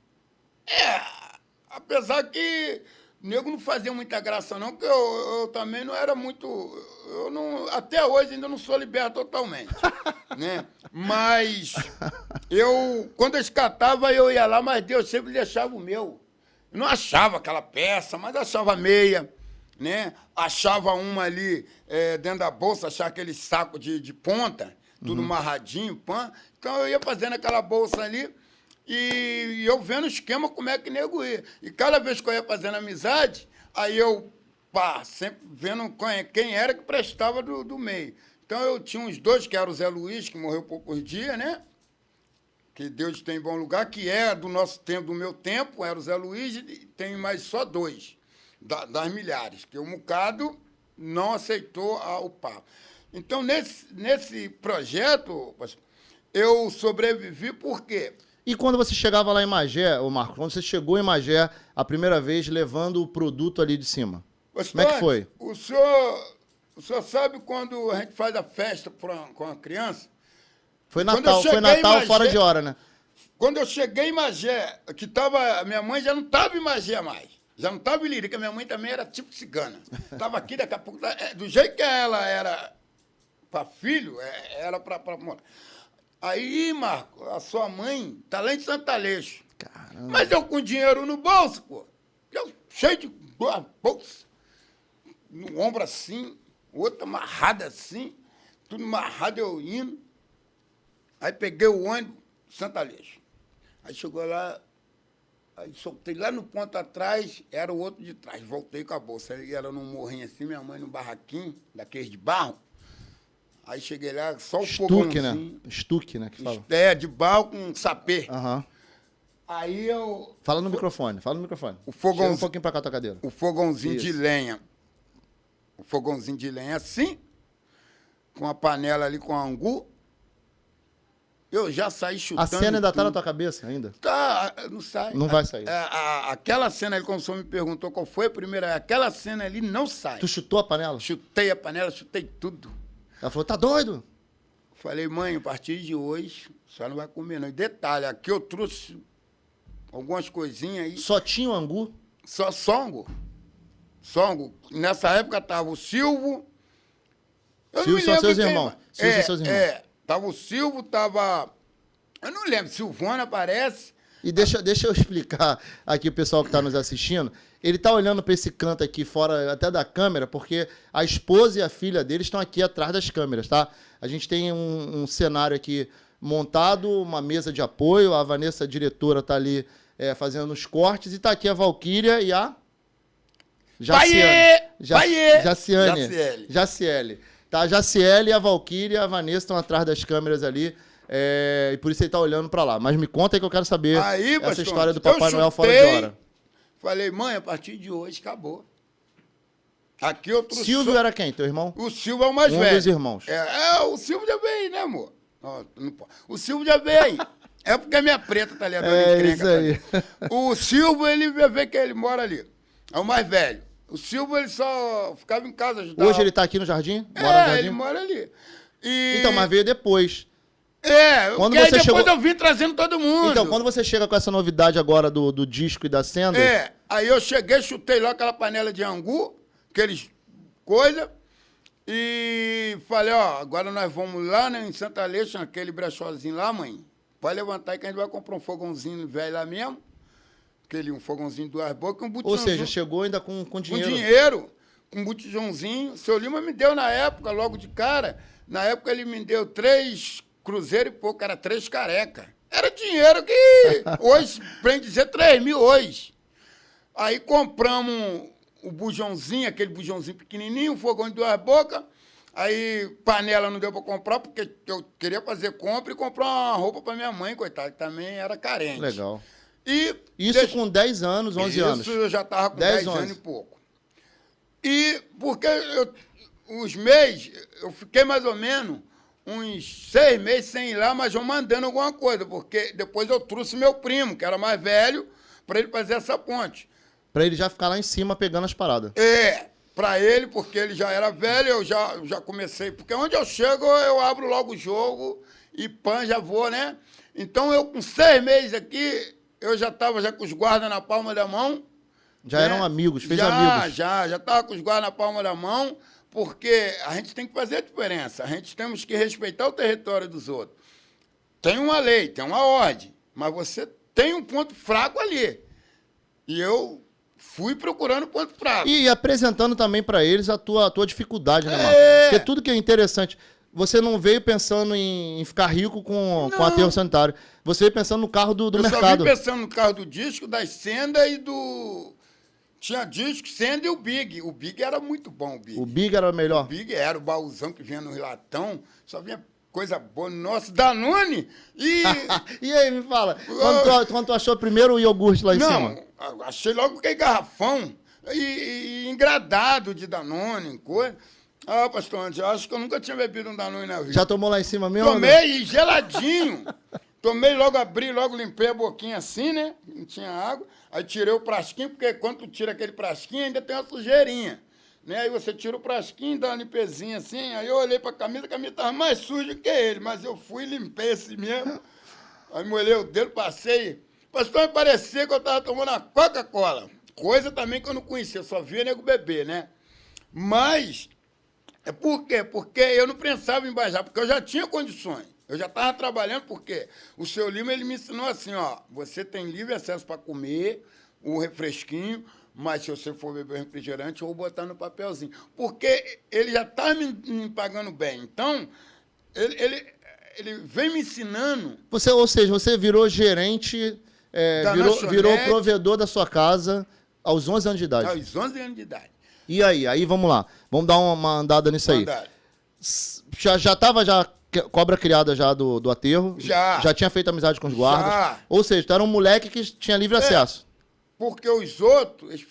Speaker 2: Apesar que o nego não fazia muita graça, não, porque eu também não era muito... até hoje ainda não sou liberto totalmente, né? Mas quando eles catavam, eu ia lá, mas Deus sempre deixava o meu. Eu não achava aquela peça, mas achava meia, né? Achava uma ali dentro da bolsa, achava aquele saco de ponta, tudo amarradinho, pã. Então eu ia fazendo aquela bolsa ali e eu vendo o esquema, como é que nego ia. E cada vez que eu ia fazendo amizade, aí eu, sempre vendo quem era que prestava do meio. Então eu tinha uns 2, que era o Zé Luiz, que morreu poucos dias, né? Que Deus tem em bom lugar, que é do nosso tempo, do meu tempo, era o Zé Luiz, e tem mais só 2. Das milhares, que o Mucado não aceitou o papo. Então, nesse projeto, eu sobrevivi por quê?
Speaker 1: E quando você chegava lá em Magé, Marcos, quando você chegou em Magé a primeira vez levando o produto ali de cima? Como é que foi?
Speaker 2: O senhor sabe quando a gente faz a festa com a criança?
Speaker 1: Foi
Speaker 2: Quando
Speaker 1: Natal,
Speaker 2: eu cheguei
Speaker 1: foi Natal
Speaker 2: em Magé-
Speaker 1: fora de hora, né?
Speaker 2: Quando eu cheguei em Magé, minha mãe já não estava em Magé mais. Já não estava em Lirica, minha mãe também era tipo cigana. Estava aqui, daqui a pouco... Do jeito que ela era para filho, era para morar. Aí, Marco, a sua mãe tá lá em Santo Aleixo.
Speaker 1: Caramba.
Speaker 2: Mas eu com dinheiro no bolso, pô. Eu cheio de bolsa. No ombro assim, outra amarrada assim, tudo amarrado, eu indo. Aí peguei o ônibus, Santo Aleixo. Aí chegou lá, aí soltei lá no ponto atrás, era o outro de trás. Voltei com a bolsa. Aí era num morrinho assim, minha mãe num barraquinho, daqueles de barro. Aí cheguei lá, só o
Speaker 1: Estuque, né?
Speaker 2: fogãozinho.
Speaker 1: Estuque, né? Que fala.
Speaker 2: De barro com sapê.
Speaker 1: Aham.
Speaker 2: Aí eu...
Speaker 1: Fala no microfone, fala no microfone.
Speaker 2: O fogão-
Speaker 1: Chega um pouquinho pra cá a tua cadeira.
Speaker 2: O fogãozinho de
Speaker 1: Isso.
Speaker 2: lenha. O fogãozinho de lenha assim, com a panela ali com angu. Eu já saí chutando.
Speaker 1: A cena ainda tá na
Speaker 2: tudo.
Speaker 1: tua cabeça ainda?
Speaker 2: Tá, não sai.
Speaker 1: Não vai sair.
Speaker 2: Aquela cena ali, como o senhor me perguntou qual foi a primeira, aquela cena ali não sai.
Speaker 1: Tu chutou a panela?
Speaker 2: Chutei a panela, chutei tudo.
Speaker 1: Ela falou, tá doido?
Speaker 2: Falei, mãe, a partir de hoje, a senhora não vai comer, não. E detalhe, aqui eu trouxe algumas coisinhas aí.
Speaker 1: Só tinha o angu?
Speaker 2: Só songo. Songo. Nessa época tava o Silvo. Eu
Speaker 1: Silvio
Speaker 2: não me
Speaker 1: são
Speaker 2: lembro
Speaker 1: seus
Speaker 2: quem
Speaker 1: irmãos.
Speaker 2: mais.
Speaker 1: Silvio são seus irmãos.
Speaker 2: Tava o Silvo, tava... Eu não lembro, Silvana aparece.
Speaker 1: E deixa eu explicar aqui o pessoal que está nos assistindo. Ele está olhando para esse canto aqui fora até da câmera, porque a esposa e a filha dele estão aqui atrás das câmeras, tá? A gente tem um cenário aqui montado, uma mesa de apoio. A Vanessa, a diretora, está ali fazendo os cortes. E está aqui a Valquíria e a... Jaciele. Tá, a Jaciele e a Valquíria e a Vanessa estão atrás das câmeras ali. E por isso ele tá olhando para lá. Mas me conta aí que eu quero saber
Speaker 2: Aí,
Speaker 1: essa
Speaker 2: pastor,
Speaker 1: história do
Speaker 2: eu
Speaker 1: Papai Noel fora de
Speaker 2: chutei,
Speaker 1: hora.
Speaker 2: Falei, mãe, a partir de hoje acabou. Aqui eu trouxe...
Speaker 1: Silvio era quem? Teu irmão?
Speaker 2: O Silvio é o mais
Speaker 1: Um
Speaker 2: velho.
Speaker 1: dos irmãos.
Speaker 2: O Silvio já veio aí, né, amor? Não pode. O Silvio já veio aí. É porque a minha preta tá ali, a dona encrenca,
Speaker 1: isso aí.
Speaker 2: tá ali. O Silvio, ele vê que ele mora ali. É o mais velho. O Silvio, ele só ficava em casa ajudando.
Speaker 1: Hoje ele tá aqui no jardim? Mora no jardim?
Speaker 2: Ele mora ali.
Speaker 1: Então, mas veio depois.
Speaker 2: Quando você depois chegou... eu vim trazendo todo mundo.
Speaker 1: Então, quando você chega com essa novidade agora do disco e da senda...
Speaker 2: Aí eu cheguei, chutei lá aquela panela de angu, aqueles coisa, e falei, agora nós vamos lá, né, em Santa Aleixo, naquele brechózinho lá, mãe. Pode levantar aí que a gente vai comprar um fogãozinho velho lá mesmo, um fogãozinho de 2 bocas, um botijãozinho.
Speaker 1: Ou seja, chegou ainda com dinheiro.
Speaker 2: Com dinheiro, com um botijãozinho. O seu Lima me deu na época, logo de cara, na época ele me deu 3 cruzeiros e pouco, era 3 careca. Era dinheiro que hoje, pra dizer, 3 mil hoje. Aí compramos o bujãozinho, aquele bujãozinho pequenininho, um fogão de 2 bocas. Aí panela não deu para comprar, porque eu queria fazer compra e comprar uma roupa para minha mãe, coitada, que também era carente.
Speaker 1: Legal.
Speaker 2: E
Speaker 1: isso com 10 anos, 11 anos?
Speaker 2: Isso eu já estava com 10 anos e pouco. E porque os meses, eu fiquei mais ou menos uns 6 meses sem ir lá, mas eu mandando alguma coisa, porque depois eu trouxe meu primo, que era mais velho, para ele fazer essa ponte.
Speaker 1: Para ele já ficar lá em cima pegando as paradas.
Speaker 2: Para ele, porque ele já era velho, eu já comecei. Porque onde eu chego, eu abro logo o jogo e já vou, né? Então, eu com 6 meses aqui, eu já estava já com os guardas na palma da mão.
Speaker 1: Já eram amigos, fez amigos.
Speaker 2: Já estava com os guardas na palma da mão, porque a gente tem que fazer a diferença. A gente temos que respeitar o território dos outros. Tem uma lei, tem uma ordem, mas você tem um ponto fraco ali. E eu fui procurando ponto fraco.
Speaker 1: E apresentando também para eles a tua dificuldade, né, Marcos? Porque tudo que é interessante, você não veio pensando em ficar rico com aterro sanitário. Você veio pensando no carro do mercado. Eu só
Speaker 2: vim pensando no carro do disco, das Senda e do... Tinha disco, Senda e o Big. O Big era muito bom, o Big.
Speaker 1: O Big era o melhor?
Speaker 2: O Big era o baúzão que vinha no latão, só vinha coisa boa. Nossa, Danone e...
Speaker 1: E aí, me fala, quando tu achou primeiro o iogurte lá em cima?
Speaker 2: Não, achei logo aquele garrafão e engradado de Danone, coisa. Pastor Antes, eu acho que eu nunca tinha bebido um Danone na vida.
Speaker 1: Já tomou lá em cima mesmo?
Speaker 2: Tomei, geladinho. Tomei, logo abri, logo limpei a boquinha assim, né? Não tinha água. Aí tirei o frasquinho, porque quando tu tira aquele frasquinho, ainda tem uma sujeirinha. né? Aí você tira o frasquinho, dá uma limpezinha assim, aí eu olhei para a camisa estava mais suja que ele, mas eu fui e limpei assim mesmo. Aí molhei o dedo, passei. Pastor, me parecia que eu estava tomando a Coca-Cola. Coisa também que eu não conhecia, eu só via nego beber, né? Mas, por quê? Porque eu não pensava em baijar, porque eu já tinha condições. Eu já estava trabalhando, porque o seu Lima, ele me ensinou assim, ó, você tem livre acesso para comer o refresquinho, mas se você for beber refrigerante, eu vou botar no papelzinho. Porque ele já está me pagando bem. Então, ele vem me ensinando.
Speaker 1: Ou seja, você virou gerente, virou provedor da sua casa aos 11 anos de idade.
Speaker 2: Aos 11 anos de idade.
Speaker 1: E aí vamos lá. Vamos dar uma andada nisso aí. Já estava cobra criada já do aterro? Já tinha feito amizade com os guardas? Já. Ou seja, tu era um moleque que tinha livre acesso.
Speaker 2: Porque os outros eles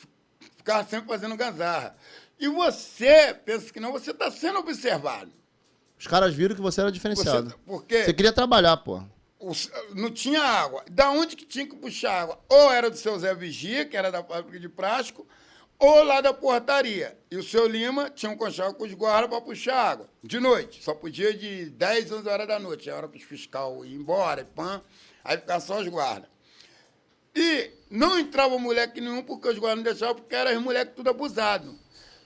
Speaker 2: ficavam sempre fazendo gazarra. E você pensa que não, você está sendo observado.
Speaker 1: Os caras viram que você era diferenciado.
Speaker 2: Porque
Speaker 1: você queria trabalhar, pô.
Speaker 2: Não tinha água. Da onde que tinha que puxar água? Ou era do seu Zé Vigia, que era da fábrica de plástico, ou lá da portaria. E o seu Lima tinha um conchavo com os guardas para puxar água. De noite. Só podia de 10, 11 horas da noite. Era para os fiscais ir embora, aí ficava só os guardas. E não entrava moleque nenhum porque os guardas não deixavam, porque eram os moleques tudo abusados.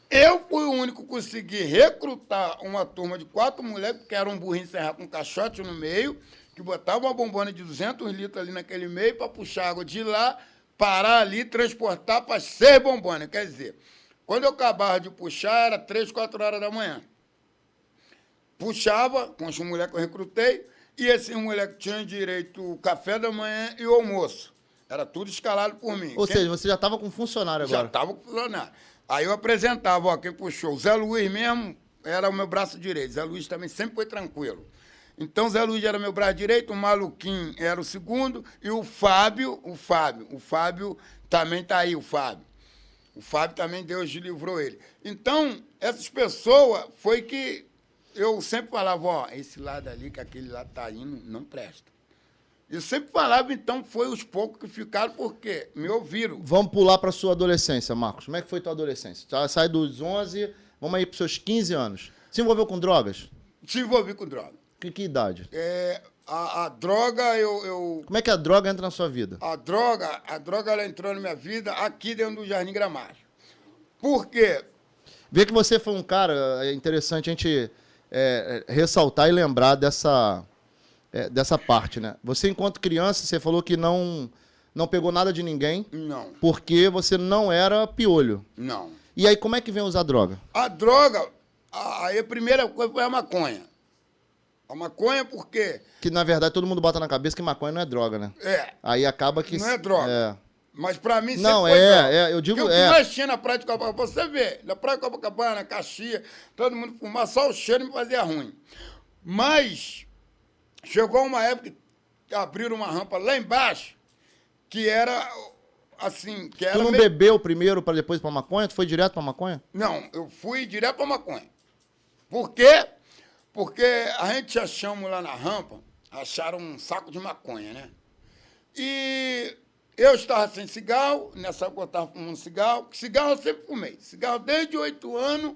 Speaker 2: Eu fui o único que consegui recrutar uma turma de 4 moleques, que era um burrinho encerrado com um caixote no meio, que botava uma bombona de 200 litros ali naquele meio para puxar água de lá, parar ali, transportar para 6 bombonas. Quer dizer, quando eu acabava de puxar, era 3, 4 horas da manhã. Puxava, com os moleques que eu recrutei, e esses moleques tinham direito ao café da manhã e o almoço. Era tudo escalado por mim.
Speaker 1: Ou seja, você já estava com funcionário agora?
Speaker 2: Já estava com funcionário. Aí eu apresentava, ó, quem puxou. O Zé Luiz mesmo era o meu braço direito. Zé Luiz também sempre foi tranquilo. Então, Zé Luiz era meu braço direito, o Maluquinho era o segundo, e o Fábio também está aí, o Fábio. O Fábio também, Deus livrou ele. Então, essas pessoas foi que eu sempre falava, ó, esse lado ali, que aquele lado está indo, não presta. Eu sempre falava, então, foi os poucos que ficaram, porque me ouviram.
Speaker 1: Vamos pular para a sua adolescência, Marcos. Como é que foi tua adolescência? Sai dos 11, vamos aí para os seus 15 anos. Se envolveu com drogas?
Speaker 2: Se envolvi com droga.
Speaker 1: Que idade?
Speaker 2: A droga, eu...
Speaker 1: Como é que a droga entra na sua vida?
Speaker 2: A droga ela entrou na minha vida aqui dentro do Jardim Gramacho. Por quê?
Speaker 1: Vê que você foi um cara, é interessante a gente ressaltar e lembrar dessa parte, né? Você, enquanto criança, você falou que não pegou nada de ninguém.
Speaker 2: Não.
Speaker 1: Porque você não era piolho.
Speaker 2: Não.
Speaker 1: E aí, como é que vem usar droga?
Speaker 2: A droga, aí a primeira coisa foi a maconha. A maconha por quê?
Speaker 1: Que, na verdade, todo mundo bota na cabeça que maconha não é droga, né? Aí acaba que...
Speaker 2: Não é droga. Mas pra mim sempre
Speaker 1: não,
Speaker 2: foi droga.
Speaker 1: Eu digo...
Speaker 2: Porque eu mexia na praia de Copacabana, você vê, na praia de Copacabana, na Caxias, todo mundo fumava, só o cheiro me fazia ruim. Mas chegou uma época que abriram uma rampa lá embaixo, que era assim... Que era
Speaker 1: tu não bebeu primeiro para depois ir pra maconha? Tu foi direto pra maconha?
Speaker 2: Não, eu fui direto pra maconha. Por quê? Porque a gente achamos lá na rampa, acharam um saco de maconha, né? E eu estava sem cigarro, nessa época eu estava fumando cigarro. Cigarro eu sempre fumei. Cigarro desde 8 anos,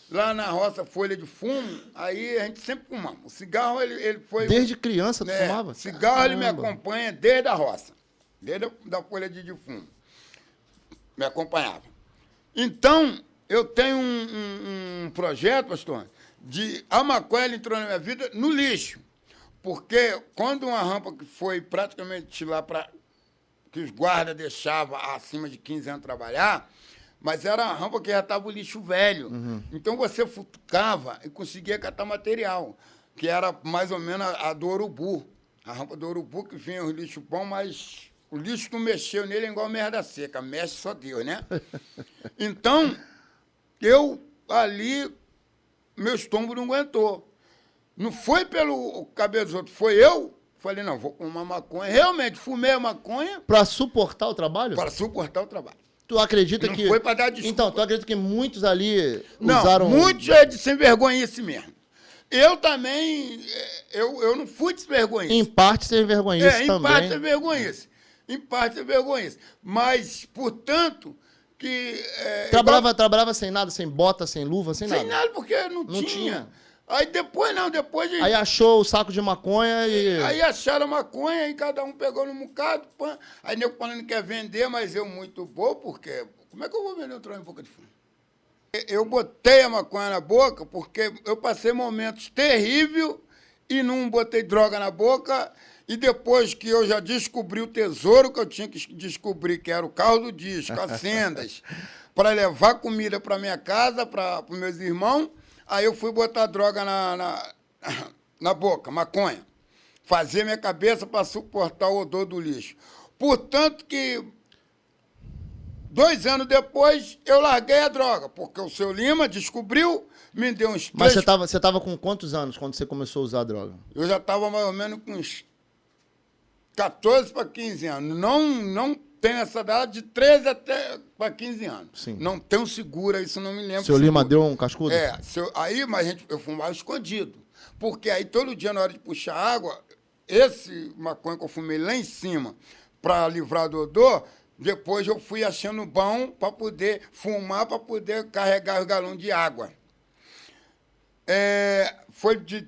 Speaker 2: lá na roça Folha de Fumo, aí a gente sempre fumava. O cigarro, ele foi...
Speaker 1: Desde criança tu fumava?
Speaker 2: Cigarro, Caramba. Ele me acompanha desde a roça, desde a Folha de Fumo. Me acompanhava. Então, eu tenho um projeto, pastor, a maconha entrou na minha vida no lixo. Porque quando uma rampa que foi praticamente lá para que os guardas deixavam acima de 15 anos trabalhar, mas era uma rampa que já estava o lixo velho. Uhum. Então você futucava e conseguia catar material, que era mais ou menos a do Urubu. A rampa do Urubu que vinha o lixo bom, mas o lixo que mexeu nele é igual merda seca. Mexe só Deus, né? Então, eu ali... meu estômago não aguentou. Não foi pelo cabelo dos outros, foi eu. Falei, não, vou fumar maconha. Realmente, fumei a maconha.
Speaker 1: Para suportar o trabalho?
Speaker 2: Para suportar o trabalho.
Speaker 1: Tu acredita
Speaker 2: não
Speaker 1: que...
Speaker 2: Não foi para dar desculpa.
Speaker 1: Então, tu acredita que muitos ali
Speaker 2: usaram... Não, muitos é de sem vergonhice mesmo. Eu também, eu não fui de sem vergonhice.
Speaker 1: Em parte sem vergonhice também.
Speaker 2: Em parte sem vergonhice. Em parte sem vergonhice. Mas, portanto, que...
Speaker 1: Trabalhava sem nada, sem bota, sem luva, sem nada?
Speaker 2: Sem nada, porque não tinha. Aí depois
Speaker 1: Aí achou o saco de maconha e...
Speaker 2: Aí acharam a maconha e cada um pegou no bocado. Pã. Aí nego falando que quer vender, mas eu muito bom, porque... Como é que eu vou vender um troço em boca de fumo? Eu botei a maconha na boca porque eu passei momentos terríveis e não botei droga na boca. E depois que eu já descobri o tesouro que eu tinha que descobrir, que era o carro do disco, as sendas, para levar comida para minha casa, para os meus irmãos, aí eu fui botar droga na boca, maconha. Fazer minha cabeça para suportar o odor do lixo. Portanto que... 2 anos depois, eu larguei a droga, porque o seu Lima descobriu, me deu uns...
Speaker 1: Mas você tava com quantos anos quando você começou a usar a droga?
Speaker 2: Eu já estava mais ou menos com uns 14 para 15 anos. Não tenho essa idade, de 13 até para 15 anos.
Speaker 1: Sim.
Speaker 2: Não tenho segura, isso não me lembro.
Speaker 1: Seu Lima deu um cascudo?
Speaker 2: Mas eu fumava escondido. Porque aí todo dia, na hora de puxar água, esse maconha que eu fumei lá em cima, para livrar do odor... Depois eu fui achando bom para poder fumar, para poder carregar os galões de água. Foi de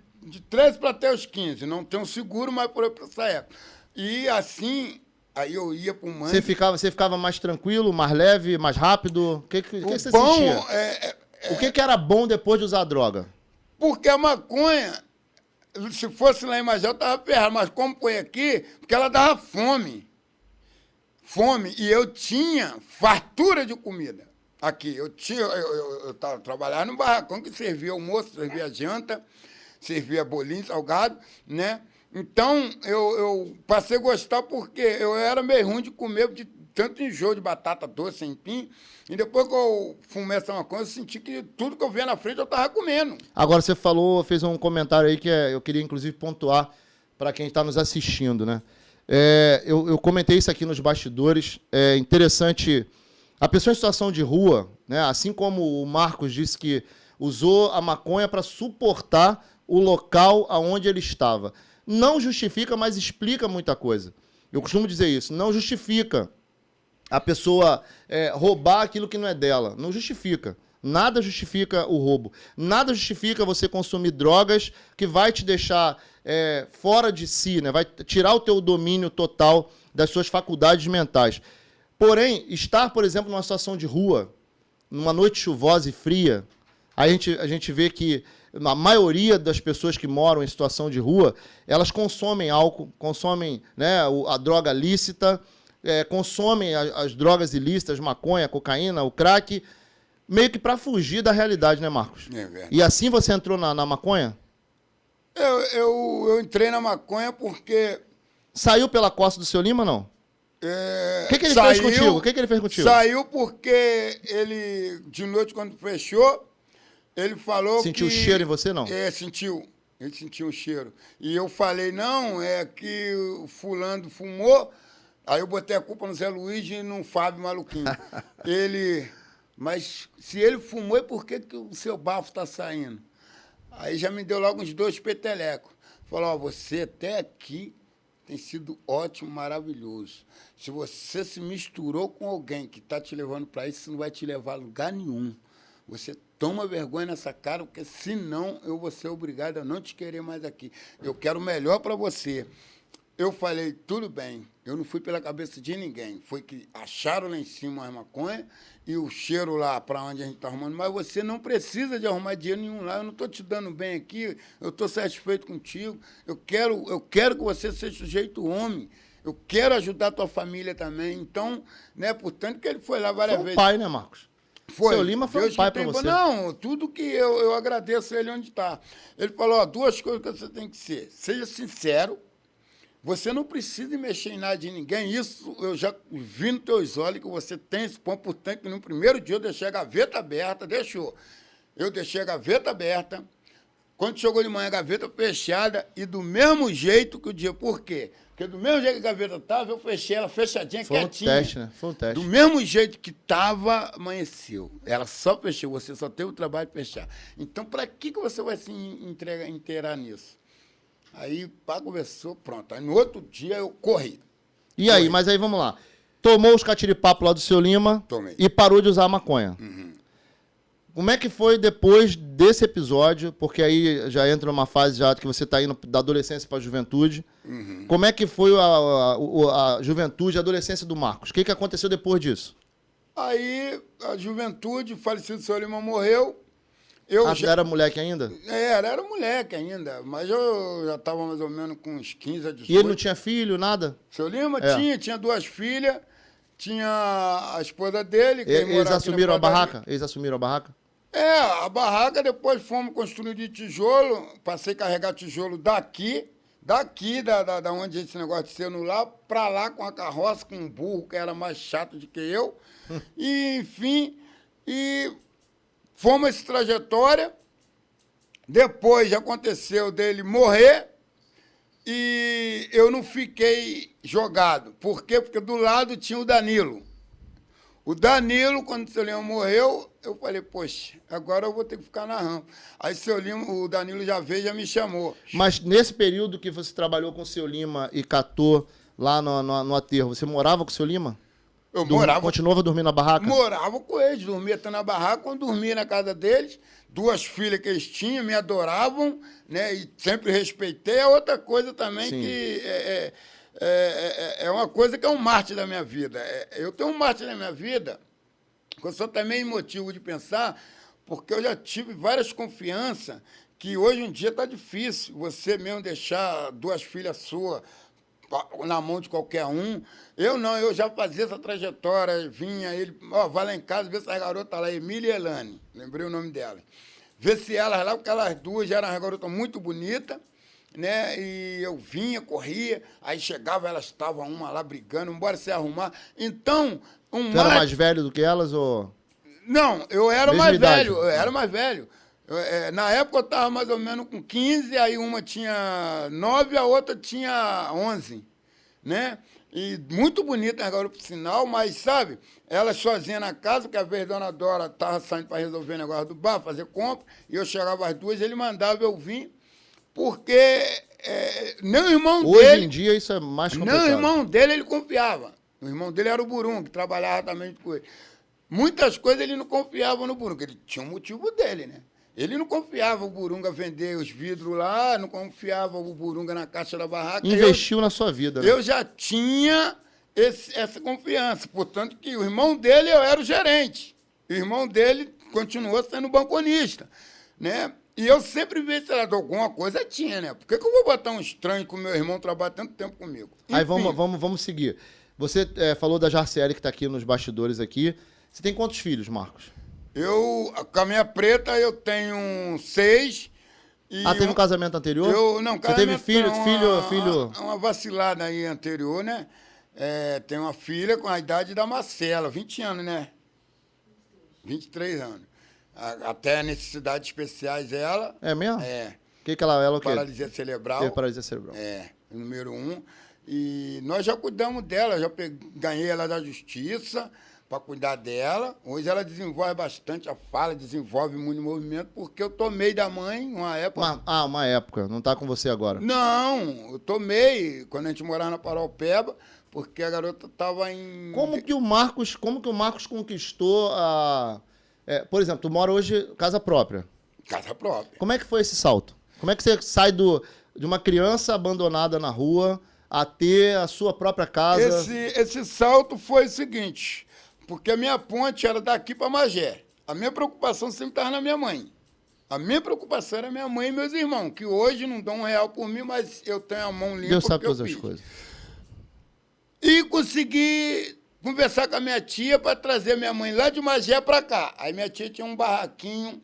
Speaker 2: 13 para até os 15. Não tenho seguro, mas por essa época. E assim, aí eu ia para o mangue.
Speaker 1: Você ficava mais tranquilo, mais leve, mais rápido? O que você
Speaker 2: bom,
Speaker 1: sentia? O que era bom depois de usar a droga?
Speaker 2: Porque a maconha, se fosse lá em Magé, eu estava ferrado. Mas como foi aqui, porque ela dava fome. E eu tinha fartura de comida aqui. Eu estava trabalhando no barracão que servia almoço, servia janta, servia bolinho salgado, né? Então, eu passei a gostar porque eu era meio ruim de comer, de tanto enjoo de batata doce, empim. E depois que eu fumei essa maconha, eu senti que tudo que eu via na frente eu estava comendo.
Speaker 1: Agora, você fez um comentário aí que eu queria, inclusive, pontuar para quem está nos assistindo, né? Eu comentei isso aqui nos bastidores. É interessante. A pessoa em situação de rua, né, assim como o Marcos disse que usou a maconha para suportar o local aonde ele estava. Não justifica, mas explica muita coisa. Eu costumo dizer isso. Não justifica a pessoa roubar aquilo que não é dela. Não justifica. Nada justifica o roubo. Nada justifica você consumir drogas que vai te deixar fora de si, né? Vai tirar o teu domínio total das suas faculdades mentais. Porém, estar, por exemplo, numa situação de rua, numa noite chuvosa e fria, a gente vê que a maioria das pessoas que moram em situação de rua, elas consomem álcool, consomem, né, a droga lícita, consomem as drogas ilícitas, maconha, cocaína, o crack, meio que para fugir da realidade, né, Marcos?
Speaker 2: É verdade.
Speaker 1: E assim você entrou na maconha?
Speaker 2: Eu entrei na maconha porque...
Speaker 1: Saiu pela costa do seu Lima, não? O que ele fez contigo? O que ele fez contigo?
Speaker 2: Saiu porque ele, de noite, quando fechou, ele falou
Speaker 1: Sentiu o cheiro em você, não?
Speaker 2: Sentiu. Ele sentiu o cheiro. E eu falei, não, é que o fulano fumou. Aí eu botei a culpa no Zé Luiz e no Fábio Maluquinho. Mas se ele fumou, é por que o seu bafo está saindo? Aí já me deu logo uns 2 petelecos. Falou, você até aqui tem sido ótimo, maravilhoso. Se você se misturou com alguém que está te levando para isso não vai te levar a lugar nenhum. Você toma vergonha nessa cara, porque senão eu vou ser obrigado a não te querer mais aqui. Eu quero o melhor para você. Eu falei, tudo bem, eu não fui pela cabeça de ninguém. Foi que acharam lá em cima a maconha e o cheiro lá para onde a gente está arrumando. Mas você não precisa de arrumar dinheiro nenhum lá. Eu não estou te dando bem aqui, eu estou satisfeito contigo. Eu quero que você seja sujeito homem. Eu quero ajudar a tua família também. Então, né, portanto que ele foi lá várias vezes.
Speaker 1: Foi um pai, né, Marcos?
Speaker 2: Foi.
Speaker 1: Seu Lima foi um pai para você.
Speaker 2: Não, tudo que eu agradeço a ele onde está. Ele falou, 2 coisas que você tem que ser. Seja sincero. Você não precisa mexer em nada de ninguém. Isso eu já vi nos teus olhos que você tem esse ponto, portanto, que no primeiro dia eu deixei a gaveta aberta, Eu deixei a gaveta aberta. Quando chegou de manhã, a gaveta fechada e do mesmo jeito que o dia. Por quê? Porque do mesmo jeito que a gaveta estava, eu fechei ela fechadinha, quietinha.
Speaker 1: Foi um teste, né? Foi um teste.
Speaker 2: Do mesmo jeito que estava, amanheceu. Ela só fechou, você só teve o trabalho de fechar. Então, para que você vai se inteirar nisso? Aí, pá, conversou, pronto. Aí, no outro dia, eu corri.
Speaker 1: E aí, mas aí, vamos lá. Tomou os catiripapos lá do seu Lima.
Speaker 2: Tomei.
Speaker 1: E parou de usar a maconha. Como é que foi depois desse episódio? Porque aí já entra numa fase já que você está indo da adolescência para a juventude. Como é que foi a juventude, a adolescência do Marcos? O que aconteceu depois disso?
Speaker 2: Aí, a juventude, o falecido seu Lima morreu.
Speaker 1: Era moleque ainda?
Speaker 2: Era moleque ainda, mas eu já estava mais ou menos com uns 15 a 18.
Speaker 1: E ele não tinha filho, nada?
Speaker 2: Seu Lima tinha 2 filhas, tinha a esposa dele.
Speaker 1: Eles assumiram a barraca? Eles assumiram a barraca?
Speaker 2: A barraca, depois fomos construir de tijolo, passei a carregar tijolo daqui da onde esse negócio de seno lá, pra lá com a carroça, com um burro que era mais chato do que eu. E, enfim, fomos essa trajetória. Depois aconteceu dele morrer e eu não fiquei jogado. Por quê? Porque do lado tinha o Danilo. O Danilo, quando o seu Lima morreu, eu falei, poxa, agora eu vou ter que ficar na rampa. Aí o Danilo já veio e já me chamou.
Speaker 1: Mas nesse período que você trabalhou com o seu Lima e catou lá no aterro, você morava com o seu Lima?
Speaker 2: Eu morava.
Speaker 1: Continuava dormindo na barraca?
Speaker 2: Morava com eles, dormia até na barraca, quando dormia na casa deles. 2 filhas que eles tinham, me adoravam, né? E sempre respeitei. A outra coisa também que é uma coisa que é um mártir da minha vida. Eu tenho um mártir na minha vida, que eu só também motivo de pensar, porque eu já tive várias confianças que hoje em dia está difícil. Você mesmo deixar 2 filhas suas na mão de qualquer um. Eu já fazia essa trajetória, vinha ele, vai lá em casa, vê essa garota lá, Emília e Elane, lembrei o nome dela. Vê se elas lá, porque elas 2 já eram uma garota muito bonita, né? E eu vinha, corria, aí chegava, elas estavam uma lá brigando, embora se arrumar. Então,
Speaker 1: Você era mais velho do que elas ou...
Speaker 2: Não, eu era
Speaker 1: Mesma
Speaker 2: mais
Speaker 1: idade.
Speaker 2: velho, eu era mais velho. Na época eu estava mais ou menos com 15, aí uma tinha 9, a outra tinha 11, né? E muito bonita, agora por sinal, mas, sabe, ela sozinha na casa, porque às vezes a dona Dora estava saindo para resolver o negócio do bar, fazer compra, e eu chegava às 2, ele mandava eu vir, porque nem o irmão dele...
Speaker 1: Hoje em dia isso é mais complicado.
Speaker 2: Nem o irmão dele ele confiava. O irmão dele era o Burum, que trabalhava também com ele. Muitas coisas ele não confiava no Burunga, ele tinha um motivo dele, né? Ele não confiava o Burunga vender os vidros lá, não confiava o Burunga na caixa da barraca.
Speaker 1: Investiu na sua vida, né?
Speaker 2: Eu já tinha essa confiança, portanto que o irmão dele, eu era o gerente. O irmão dele continuou sendo banconista, né? E eu sempre vi, sei lá, de alguma coisa tinha, né? Por que eu vou botar um estranho com meu irmão trabalhar tanto tempo comigo? Enfim.
Speaker 1: Aí vamos seguir. Você falou da Jarciele, que está aqui nos bastidores aqui. Você tem quantos filhos, Marcos?
Speaker 2: Com a minha preta, eu tenho 6.
Speaker 1: Teve um casamento anterior?
Speaker 2: Você
Speaker 1: teve filho?
Speaker 2: Uma vacilada aí anterior, né? Tem uma filha com a idade da Marcela, 20 anos, né? 23 anos. Até necessidades especiais ela.
Speaker 1: É mesmo? Que ela o quê?
Speaker 2: Paralisia cerebral.
Speaker 1: Teve paralisia cerebral.
Speaker 2: Número 1. E nós já cuidamos dela, já ganhei ela da justiça para cuidar dela. Hoje ela desenvolve bastante a fala, desenvolve muito movimento, porque eu tomei da mãe uma época.
Speaker 1: Uma época, não está com você agora?
Speaker 2: Não, eu tomei quando a gente morava na Paraupeba, porque a garota estava em...
Speaker 1: Como que o Marcos conquistou a... por exemplo, tu mora hoje casa própria.
Speaker 2: Casa própria.
Speaker 1: Como é que foi esse salto? Como é que você sai de uma criança abandonada na rua a ter a sua própria casa?
Speaker 2: Esse salto foi o seguinte, porque a minha ponte era daqui para Magé. A minha preocupação sempre estava na minha mãe. A minha preocupação era minha mãe e meus irmãos, que hoje não dão R$1 por mim, mas eu tenho a mão limpa.
Speaker 1: Deus sabe todas as coisas.
Speaker 2: E consegui conversar com a minha tia para trazer minha mãe lá de Magé para cá. Aí minha tia tinha um barraquinho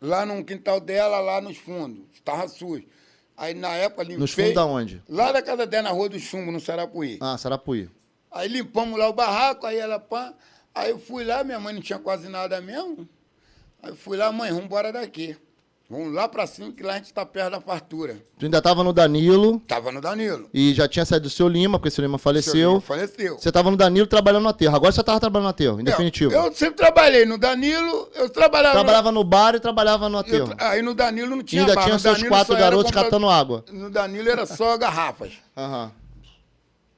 Speaker 2: lá no quintal dela, lá nos fundos. Estava sujo. Aí, na época, limpei...
Speaker 1: Nos fundos aonde?
Speaker 2: Lá da casa dela, na Rua do Chumbo, no Sarapuí.
Speaker 1: Sarapuí.
Speaker 2: Aí limpamos lá o barraco, aí ela... Aí eu fui lá, minha mãe não tinha quase nada mesmo. Aí eu fui lá, mãe, vamos embora daqui. Vamos lá pra cima, que lá a gente tá perto da fartura.
Speaker 1: Tu ainda tava no Danilo.
Speaker 2: Tava no Danilo.
Speaker 1: E já tinha saído do seu Lima, porque o seu Lima faleceu.
Speaker 2: Seu Lima faleceu.
Speaker 1: Você tava no Danilo trabalhando no aterro. Agora você tava trabalhando no aterro, em definitivo.
Speaker 2: Eu sempre trabalhei no Danilo, eu trabalhava...
Speaker 1: Trabalhava no bar e trabalhava no aterro.
Speaker 2: Aí no Danilo não tinha
Speaker 1: ainda
Speaker 2: bar.
Speaker 1: tinha seus 4 garotos catando água.
Speaker 2: No Danilo era só garrafas.
Speaker 1: Aham.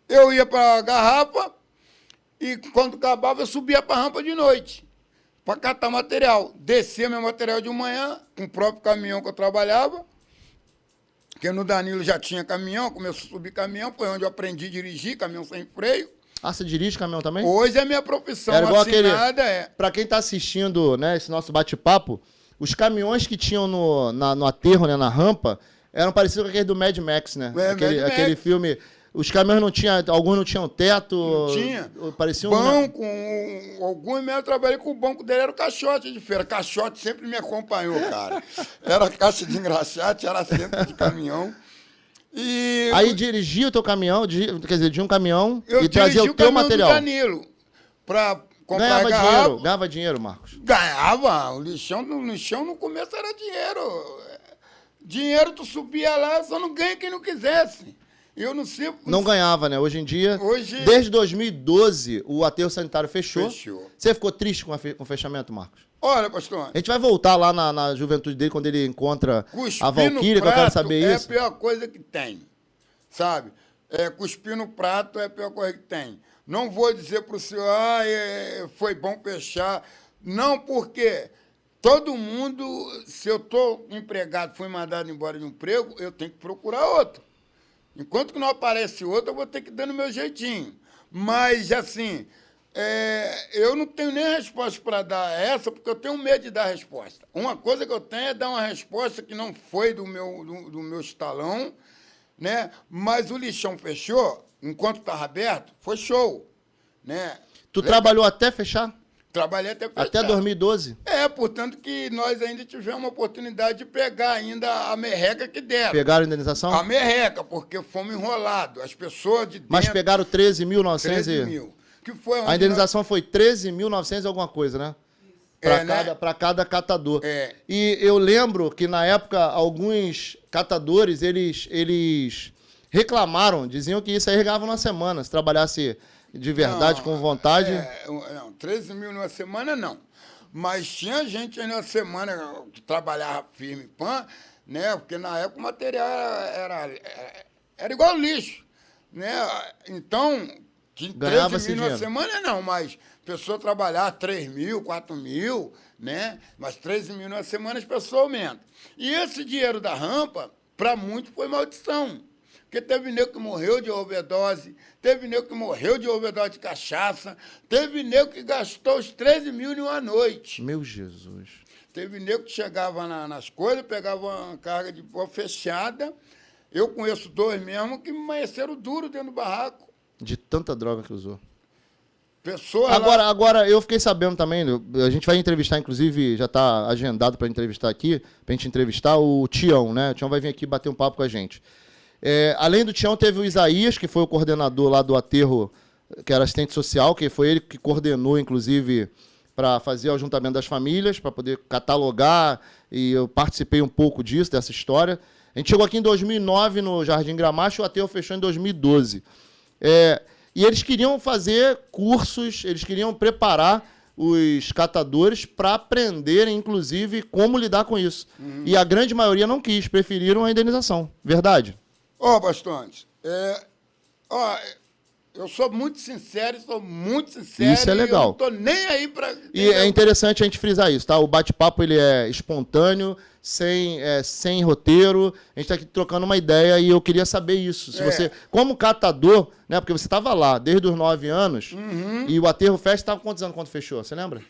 Speaker 2: Eu ia pra garrafa, E quando acabava, eu subia para a rampa de noite, para catar material. Descia meu material de manhã, com o próprio caminhão que eu trabalhava, porque no Danilo já tinha caminhão, começou a subir caminhão, foi onde eu aprendi a dirigir, caminhão sem freio.
Speaker 1: Ah, você dirige caminhão também?
Speaker 2: Hoje é minha profissão,
Speaker 1: Era igual
Speaker 2: assinada,
Speaker 1: Pra quem tá assistindo, né, esse nosso bate-papo, os caminhões que tinham no aterro, né, na rampa, eram parecidos com aquele do Mad Max, né? Aquele filme. Os caminhões não tinham, alguns não tinham teto.
Speaker 2: Não tinha.
Speaker 1: Parecia
Speaker 2: banco, alguns mesmo eu trabalhei com o banco dele, era o caixote de feira. Caixote sempre me acompanhou, cara. Era caixa de engraxate, era sempre de caminhão. E
Speaker 1: aí dirigia o teu caminhão, quer dizer, de um caminhão e trazia o teu
Speaker 2: caminhão
Speaker 1: material.
Speaker 2: Do Danilo para comprar
Speaker 1: Ganhava dinheiro, Marcos?
Speaker 2: Ganhava. O lixão no começo era dinheiro. Dinheiro tu subia lá, só não ganha quem não quisesse. Eu não sei.
Speaker 1: Não ganhava, né? Hoje em dia, desde 2012, o aterro sanitário fechou. Você ficou triste com o fechamento, Marcos?
Speaker 2: Olha, pastor.
Speaker 1: A gente vai voltar lá na juventude dele, quando ele encontra a Valquíria, que eu quero saber isso.
Speaker 2: É a pior coisa que tem, sabe? Cuspir no prato é a pior coisa que tem. Não vou dizer para o senhor, foi bom fechar. Não, porque todo mundo, se eu estou empregado, fui mandado embora de um emprego, eu tenho que procurar outro. Enquanto que não aparece outro, eu vou ter que dar no meu jeitinho. Mas, assim, eu não tenho nem resposta para dar essa, porque eu tenho medo de dar resposta. Uma coisa que eu tenho é dar uma resposta que não foi do meu estalão, né? Mas o lixão fechou, enquanto estava aberto, foi show, né?
Speaker 1: Tu trabalhou até fechar?
Speaker 2: Trabalhei até fechar.
Speaker 1: Até 2012?
Speaker 2: Portanto que nós ainda tivemos uma oportunidade de pegar ainda a merreca que deram.
Speaker 1: Pegaram a indenização?
Speaker 2: A merreca, porque fomos enrolados. As pessoas de dentro...
Speaker 1: Mas pegaram 13.900
Speaker 2: 13 mil. Que foi
Speaker 1: a indenização foi 13.900 alguma coisa, né? Para cada catador. E eu lembro que, na época, alguns catadores, eles reclamaram, diziam que isso aí regava uma semana, se trabalhasse de verdade, com vontade.
Speaker 2: Não, 13 mil numa semana, não. Mas tinha gente aí na semana que trabalhava firme, né? Porque na época o material era igual lixo, né? Então, 13 mil numa semana, não, mas a pessoa trabalhar 3 mil, 4 mil, né? Mas 13 mil numa semana as pessoas aumentam. E esse dinheiro da rampa, para muitos, foi maldição. Porque teve nego que morreu de overdose, teve nego que morreu de overdose de cachaça, teve nego que gastou os 13 mil em uma noite.
Speaker 1: Meu Jesus.
Speaker 2: Teve nego que chegava nas coisas, pegava uma carga de pó fechada. Eu conheço 2 mesmo que amanheceram duro dentro do barraco.
Speaker 1: De tanta droga que usou.
Speaker 2: Pessoas
Speaker 1: agora, eu fiquei sabendo também, a gente vai entrevistar, inclusive, já está agendado para entrevistar aqui, para a gente entrevistar o Tião, né? O Tião vai vir aqui bater um papo com a gente. Além do Tião, teve o Isaías, que foi o coordenador lá do aterro, que era assistente social, que foi ele que coordenou, inclusive, para fazer o ajuntamento das famílias, para poder catalogar, e eu participei um pouco disso, dessa história. A gente chegou aqui em 2009 no Jardim Gramacho, o aterro fechou em 2012. E eles queriam fazer cursos, eles queriam preparar os catadores para aprenderem, inclusive, como lidar com isso. E a grande maioria não quis, preferiram a indenização. Verdade?
Speaker 2: Bastantes, eu sou muito sincero,
Speaker 1: Isso é legal.
Speaker 2: Eu não estou nem aí para...
Speaker 1: E é interessante a gente frisar isso, tá? O bate-papo ele é espontâneo, sem roteiro, a gente está aqui trocando uma ideia e eu queria saber isso. Se você, como catador, né? Porque você estava lá desde os 9 anos e o aterro festa estava quantos anos quando fechou? Você lembra?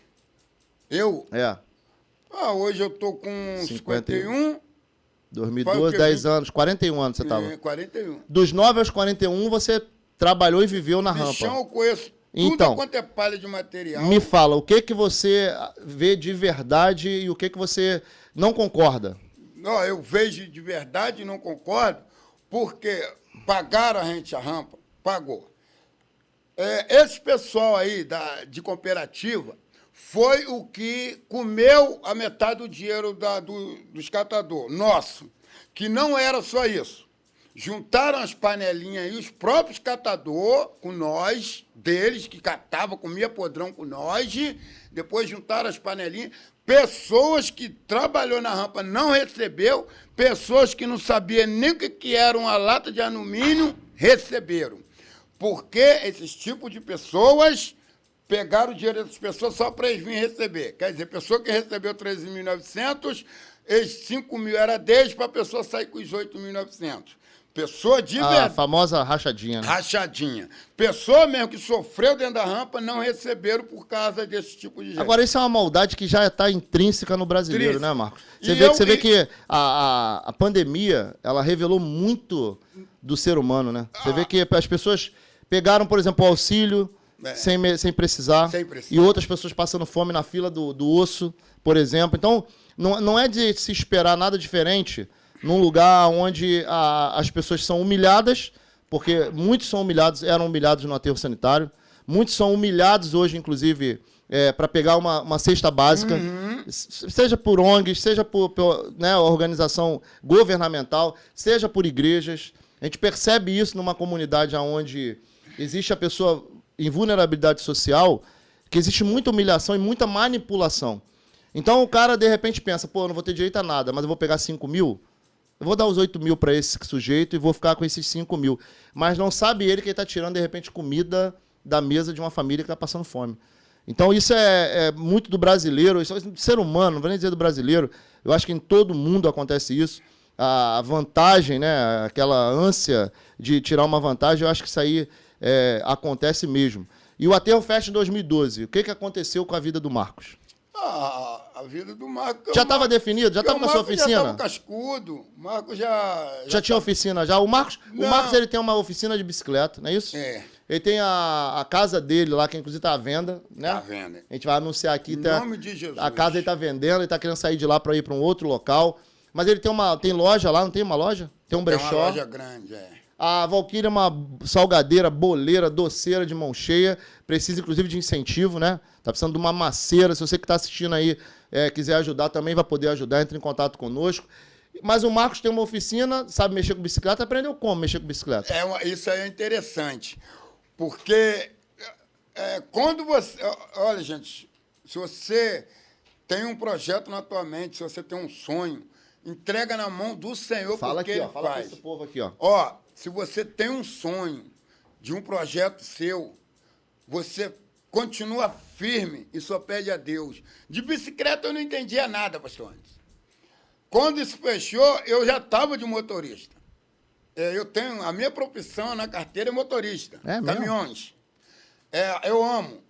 Speaker 2: Eu? Hoje eu estou com 51.
Speaker 1: 2012, 10 anos, 41 anos você estava.
Speaker 2: 41.
Speaker 1: Dos 9 aos 41 você trabalhou e viveu na rampa.
Speaker 2: Eu conheço tudo quanto é palha de material.
Speaker 1: Me fala, o que você vê de verdade e o que você não concorda?
Speaker 2: Eu vejo de verdade e não concordo, porque pagaram a gente a rampa, pagou. Esse pessoal aí de cooperativa foi o que comeu a metade do dinheiro dos catadores, nosso, que não era só isso. Juntaram as panelinhas aí, os próprios catadores, com nós, deles, que catava, comia podrão com nós, depois juntaram as panelinhas. Pessoas que trabalhou na rampa não recebeu, pessoas que não sabiam nem o que era uma lata de alumínio, receberam. Porque esses tipos de pessoas pegaram o dinheiro dessas pessoas só para eles virem receber. Quer dizer, pessoa que recebeu 13.900, esses 5 mil era deles para a pessoa sair com os 8.900. Pessoa de verdade.
Speaker 1: A famosa rachadinha, né?
Speaker 2: Rachadinha. Pessoa mesmo que sofreu dentro da rampa não receberam por causa desse tipo de gente.
Speaker 1: Agora, isso é uma maldade que já está intrínseca no brasileiro, né, Marcos? Você vê que a pandemia, ela revelou muito do ser humano, né? Você vê que as pessoas pegaram, por exemplo, o auxílio sem precisar.
Speaker 2: Sem precisar.
Speaker 1: E outras pessoas passando fome na fila do osso, por exemplo. Então, não é de se esperar nada diferente num lugar onde as pessoas são humilhadas, porque muitos eram humilhados no aterro sanitário, muitos são humilhados hoje, inclusive, para pegar uma cesta básica, seja por ONGs, seja por né, organização governamental, seja por igrejas. A gente percebe isso numa comunidade onde existe a pessoa em vulnerabilidade social, que existe muita humilhação e muita manipulação. Então o cara, de repente, pensa, pô, eu não vou ter direito a nada, mas eu vou pegar 5 mil, eu vou dar os 8 mil para esse sujeito e vou ficar com esses 5 mil. Mas não sabe ele que ele está tirando, de repente, comida da mesa de uma família que está passando fome. Então isso é muito do brasileiro, isso é do ser humano, não vou nem dizer do brasileiro, eu acho que em todo mundo acontece isso. A vantagem, né, aquela ânsia de tirar uma vantagem, eu acho que isso aí acontece mesmo. E o aterro fecha em 2012. O que aconteceu com a vida do Marcos?
Speaker 2: A vida do Marcos...
Speaker 1: Já estava definido? Já estava com a sua oficina?
Speaker 2: Já estava cascudo. O Marcos já
Speaker 1: tinha oficina já? O Marcos ele tem uma oficina de bicicleta, não é isso?
Speaker 2: É.
Speaker 1: Ele tem a casa dele lá, que inclusive está à venda, né?
Speaker 2: Está à venda.
Speaker 1: A gente vai anunciar aqui.
Speaker 2: Em nome de Jesus.
Speaker 1: A casa ele está vendendo, ele está querendo sair de lá para ir para um outro local. Mas ele tem loja lá, não tem uma loja? Tem um brechó.
Speaker 2: Tem uma loja grande,
Speaker 1: A Valquíria é uma salgadeira, boleira, doceira de mão cheia. Precisa, inclusive, de incentivo, né? Tá precisando de uma maceira. Se você que está assistindo aí quiser ajudar, também vai poder ajudar. Entre em contato conosco. Mas o Marcos tem uma oficina, sabe mexer com bicicleta. Aprendeu como mexer com bicicleta?
Speaker 2: Isso aí é interessante. Porque quando você... Olha, gente, se você tem um projeto na tua mente, se você tem um sonho, entrega na mão do Senhor,
Speaker 1: fala
Speaker 2: porque
Speaker 1: aqui,
Speaker 2: Ele
Speaker 1: fala
Speaker 2: faz.
Speaker 1: com esse povo aqui, ó.
Speaker 2: Ó, se você tem um sonho de um projeto seu, você continua firme e só pede a Deus. De bicicleta eu não entendia nada, pastor Anderson. Quando isso fechou, eu já estava de motorista. Eu tenho, a minha profissão na carteira é motorista. Caminhões. Eu amo.